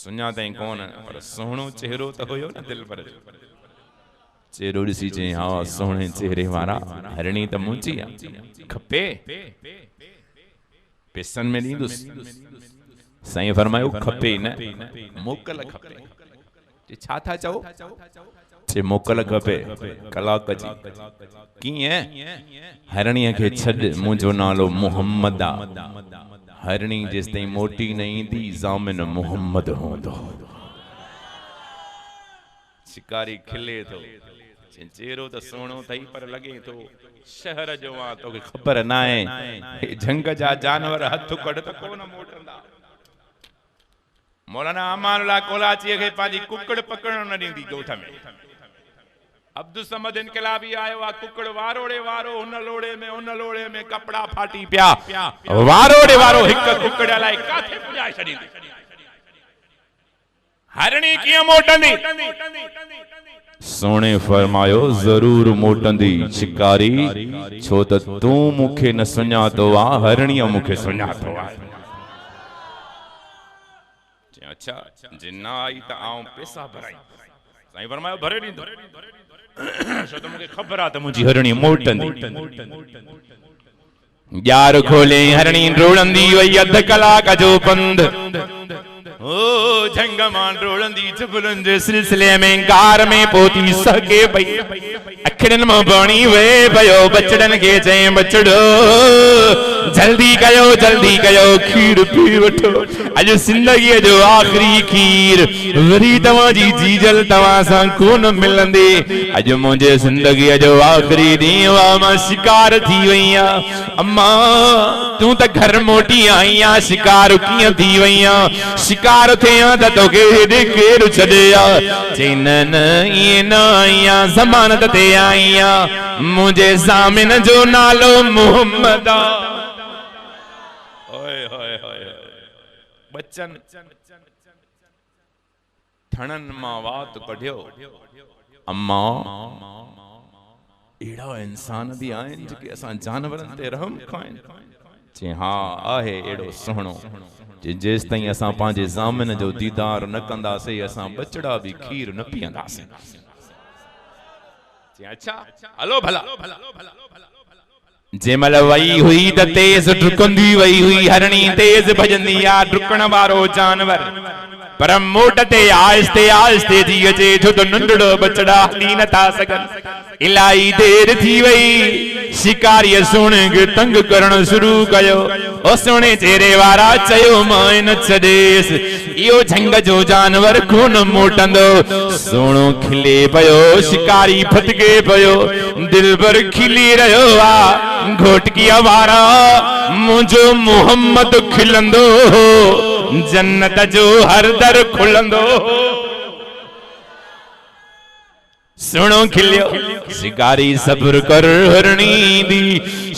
सुञातई कोन पर सुहिणो चेहरो त हुयो न दिल पर चेहरो ॾिसी चई हा सुहिणे चेहरे वारा हरणी त मुंहिंजी आहे खपे पैसनि में ॾींदुसि साईं फरमायो खपे न मोकल खपे छा था चओ चे मोकल खपे कलाक जी कीअं हरणीअ खे छॾ मुंहिंजो नालो मुहम्मद आहे हरणी जेस ताईं मोटी न ईंदी ज़ामिन मुहम्मद हूंदो शिकारी खिले थो चेहरो त सुहिणो अथई पर लगे थो शहर जो आ तोखे ख़बर न आहे जंग जा जानवर हथ कढ त कोन मोटंदा मौलाना अमानुल्लाह कोलाची खे पंहिंजी कुकड़ पकड़ण न ॾींदी ॻोठ में अब्दुल समद इनकलाबी आयो आ कुकड़ वारोड़े वारो उन लोड़े में कपड़ा फाटी पिया वारोड़े वारो हिक कुकड़ अलाए काथे पुॼाए छॾींदी हरणी कीअं मोटंदी सोने फरमायो जरूर मोटंदी शिकारी छो त तू मुखे न सुञातो आ हरणीअ मुखे सुञातो आ अच्छा जिन्ना आई त आऊं पैसा भराई साईं फरमायो भरे ॾींदो छो त मूंखे ख़बर आहे त मुंहिंजी हरणी मोटंदी यार खोले हरणी रोड़ंदी वई अध कलाक जो पंध ओ जंग मां रोड़ंदी जबलनि जे सिलसिले में गार में पोती सके पई अखिड़नि मां पाणी वहे पियो बचड़नि खे चई बचड़ो जल्दी कयो खीर पी वठो अॼु ज़िंदगीअ जो आख़िरी खीर वरी तव्हांजी जीजल तव्हां सां कोन मिलंदी अॼु मुंहिंजे ज़िंदगीअ जो आख़िरी ॾींहुं आहे मां शिकार थी वई आहियां अम्मा तूं त घर मोटी आई आहीं शिकार कीअं थी वई आहीं शिकार थियां त तोखे हेॾे केरु छॾे आ चई न ईअं न आई आहियां ज़मानत ते आई आहियां मुंहिंजे ज़ामिन जो नालो मुहम्मद आहे बच्चन थणन मां वात कढियो अम्मा एड़ा इंसान भी आहिनि जेके असां जानवरनि ते रहम खाइनि चई हा आहे एड़ो सुहिणो जेस ताईं असां पंहिंजे ज़ामिन जो दीदार न कंदासीं असां बचड़ा भी खीर न पीअंदासीं अच्छा हलो भला जेमल वई हुई त तेज डुकंदी वई हुई हरणी तेज भजंदी आ डुकण वारो जानवर पर मोट ते आहिस्ते आहिस्ते थी अचे छो त नंढड़ो बचड़ा हली नथा सघनि इलाही देर थी वई शिकारीअ सुहिणे खे तंग करण शुरू कयो ओ सुहिणे चेहरे वारा चयो मां न छॾेसि इहो झंग जो जानवर कोन मोटंदो सुहिणो खिले पियो शिकारी फटके पियो दिल भर खिली रहियो आ घोटकीअ वारा मुंहिंजो मुहम्मद खिलंदो जन्नत जो हर दर खुलंदो सुनो खिलियो शिकारी सब्र कर हरणी दी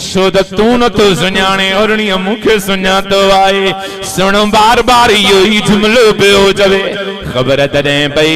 छो त तू न तो सुञाणे हरणीअ मूंखे सुञातो आहे सुनो बार बार इहो ई जुमिलो पियो चवे ख़बर तॾहिं पई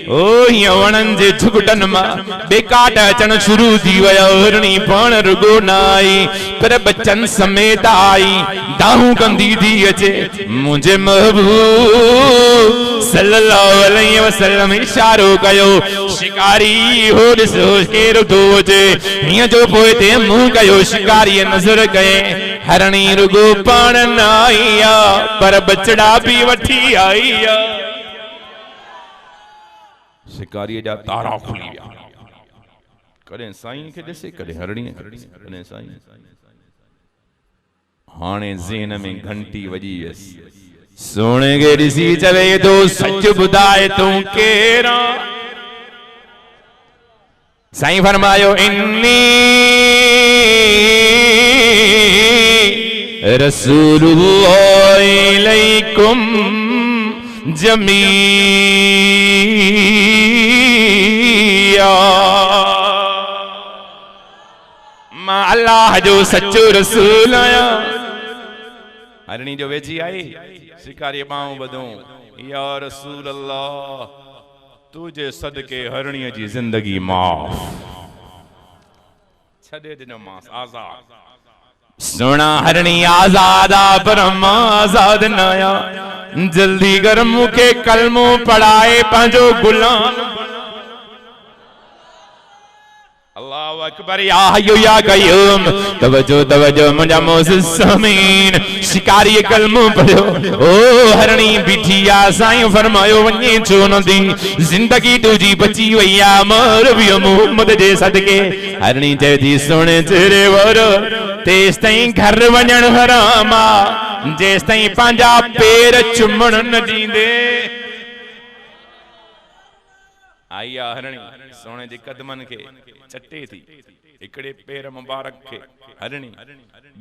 ओ हीअं वणनि जे झुगटनि मां बेकाट अचण शुरू थी विया हरणी पाण रुगो न आई पर बच्चन समेत आई दाहूं कंदी थी अचे मुंहिंजे महबूब सल्लल्लाहु अलैहि वसल्लम इशारो कयो शिकारी हो ॾिसो केरु थो अचे हीअं जो पोइ ते मुंहुं कयो शिकारीअ नज़र कये हरणी रुगो पाण न आई आहे पर बचड़ा बि वठी आई आहे शिकारीअ जा तारा खुली विया कॾहिं साईं खे ॾिसे कॾहिं हरणीअ खे ॾिसे कॾहिं साईं हाणे ज़हन में घंटी वजी वियसि सोने खे ॾिसी चवे थो सच ॿुधाए तूं केरु साईं फरमायो इन्नी रसूलुल्लाह इलैकुम जमीआ मां अल्लाह जो सच्चो रसूल आहियां हरणी जो वेझी आई शिकारी बाऊं ॿधूं या रसूल अल्लाह तुझे सदके हरणीअ जी जिंदगी माफ़ छॾे ॾिनो मांस आज़ाद सोना हरणी आज़ाद आ पर मां आज़ाद न आहियां जल्दी कर मूंखे कलमो पढ़ाए पंहिंजो गुलाम अल्लाहु अकबर या हय्यु या क़य्यूम तवज्जो तवज्जो मुंहिंजा मोअज़्ज़िज़ सामीन शिकारी कलमो पढ़ियो ओ हरणी बीठी आ साईं फरमायो वञे छो नदी जिंदगी तुंहिंजी बची वई आ मर वियो मोहम्मद जे सदके हरणी चए थी सोने तेरे वर तेस ताईं घर वञण हराम आ जेस ताईं पंहिंजा पेर चुमण न ॾींदे आई आ हरणी सोने जे कदमनि खे चटे थी हिकड़े पेर मुबारक खे हरणी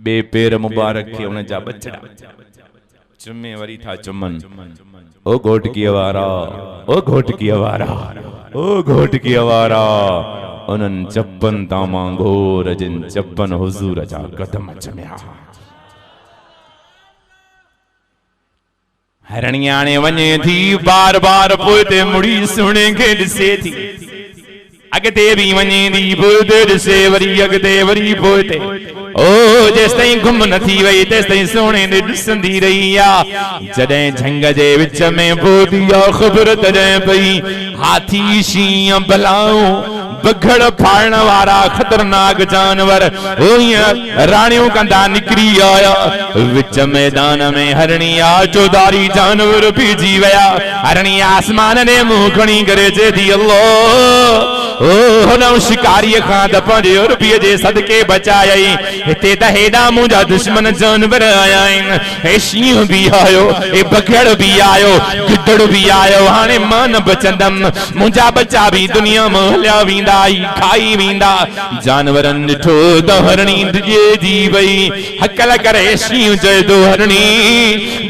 बे पेर मुबारक खे उन जा बचड़ा चुमे वरी था चुमन ओ घोटकी वारा ओ घोटकी वारा ओ घोटकी वारा उन्हनि चपन तामा घोर जिन चपन हुजूर जा कदम चमिया हरणियाणे वञे थी बार बार पोइते मुड़ी सुणे खे ॾिसे थी अगते भी वञे थी पोइते ॾिसे वरी अगते वरी पोइते ओ जेस ताईं गुम न थी वई तेस ताईं सोने ने ॾिसंदी रही आ जॾहिं झंग जे विच में पहुती आ ख़बर तॾहिं पई हाथी शींहं बलाऊं बघड़ फाड़न वारा खतरनाक जानवर राणियों कंदा निकरी आया विच मैदान में हरणी आ चौधारी जानवर बीजी वया हरणी आसमान ने मुंह खणी करे चए थी अल्लाह ओ हुन शिकारी खां त पंहिंजे रुपये जे सदके बचायई हिते त हेॾा मुंहिंजा दुश्मन जानवर आया आहिनि हे शींहं बि आयो हे बघड़ बि आयो गिदड़ बि आयो हाणे मां न बचंदमि मुंहिंजा बच्चा बि दुनिया मां हलिया वेंदा खाई वेंदा जानवरनि ॾिठो त हरणी डिॼे थी वई हकल करे शींहं चए थो हरणी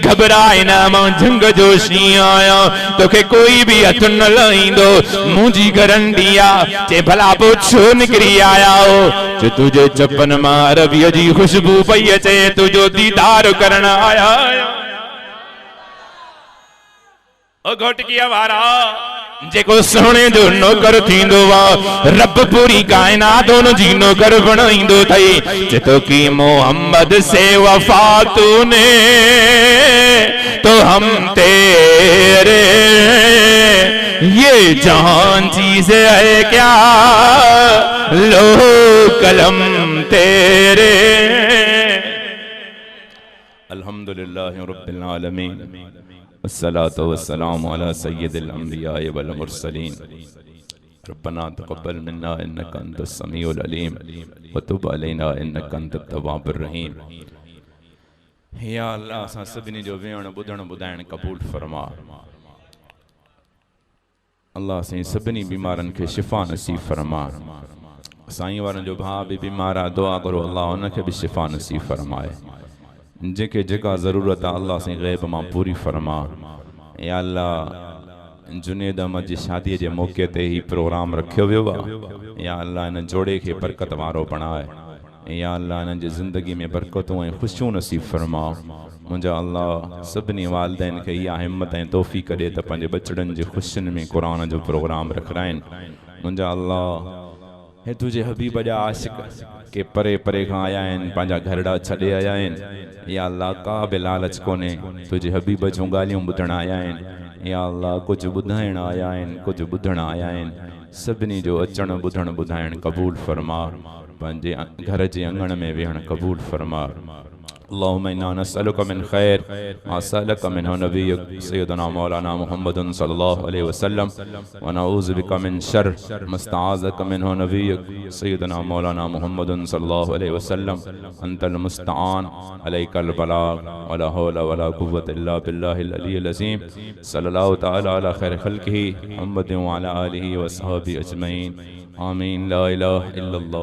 घबराए न मां झंग जो शींहं आहियां तोखे कोई बि हथ न लाहींदो मुंहिंजी करंडी आ चे भला पोइ छो निकिरी आया हो जो तुझे चपन मां अरबीअ जी खुशबू पई अचे तुंहिंजो दीदार करण आया ओ घोटकीअ वारा जेको सोने जो नौकर थींदो वा रब पूरी कायनात उन जी नौकर बणाईंदो थई जेतो की मोहम्मद से वफा तूने तो हम तेरे ये जहान चीज है क्या लो कलम तेरे अल्हम्दुलिल्लाह रब्बिल आलमीन अस्सलातु वस्सलामु अला सय्यिदिल अंबिया वल मुरसलीन रब्बना तक़ब्बल मिन्ना इन्नका अंतस समीउल अलीम व तुब अलैना इन्नका अंतत तव्वाबुर रहीम या अल्लाह असां सभिनी जो वेहण ॿुधण ॿुधाइण क़बूल फरमा अल्लाह साईं सभिनी बीमारनि खे शिफ़ा नसीब फरमा साईं वारनि जो भाउ बि बीमार आहे दुआ करो अल्लाह उनखे बि शिफ़ा नसीब फरमाए जेके जेका ज़रूरत आहे अल्लाह साईं ग़ैब मां पूरी फरमा या अल्लाह जुनेद अहमद जी शादीअ जे मौक़े ते ही प्रोग्राम रखियो वियो आहे या अल्लाह इन जोड़े खे बरकत वारो बणाए या अल्लाह इन्हनि जी ज़िंदगी में बरकतूं ऐं ख़ुशियूं नसीब फरमा मुंहिंजा अल्लाह सभिनी वालिदैन खे इहा हिम्मत ऐं तौफ़ीक़ ॾे त पंहिंजे बचड़नि जी ख़ुशियुनि में क़ुरान जो प्रोग्राम रखाइनि मुंहिंजा अल्लाह हे तुंहिंजे हबीब जा आशिक़ के परे परे खां आया आहिनि पंहिंजा घरड़ा छॾे आया आहिनि या अल्लाह का बि लालच कोन्हे तुंहिंजे हबीब जूं ॻाल्हियूं ॿुधण आया आहिनि या अल्लाह कुझु ॿुधाइण आया आहिनि कुझु ॿुधण आया आहिनि सभिनी जो अचणु ॿुधणु ॿुधाइण क़बूल फरमा पंहिंजे घर जे अंगण में वेहण क़बूल फरमा अल्लाहुम्मा इन्ना नस्अलुका मिन खैर मा सअलका मिन्हु नबियुक सय्यदुना मौलाना मुहम्मदुन सल्लल्लाहु अलैहि वसल्लम व नऊज़ु बिका मिन शर्र मस्तआज़का मिन्हु नबियुक सय्यदुना मौलाना मुहम्मदुन सल्लल्लाहु अलैहि वसल्लम अंतल मुस्तआन अलैकल बलाग वला हौला वला कुव्वता इल्ला बिल्लाहिल अलिय्यिल अज़ीम सल्लल्लाहु तआला अला खैर खल्क़िही मुहम्मदिन व अला आलिहि व अस्हाबिही अजमईन आमीन ला इलाहा इल्लल्लाह।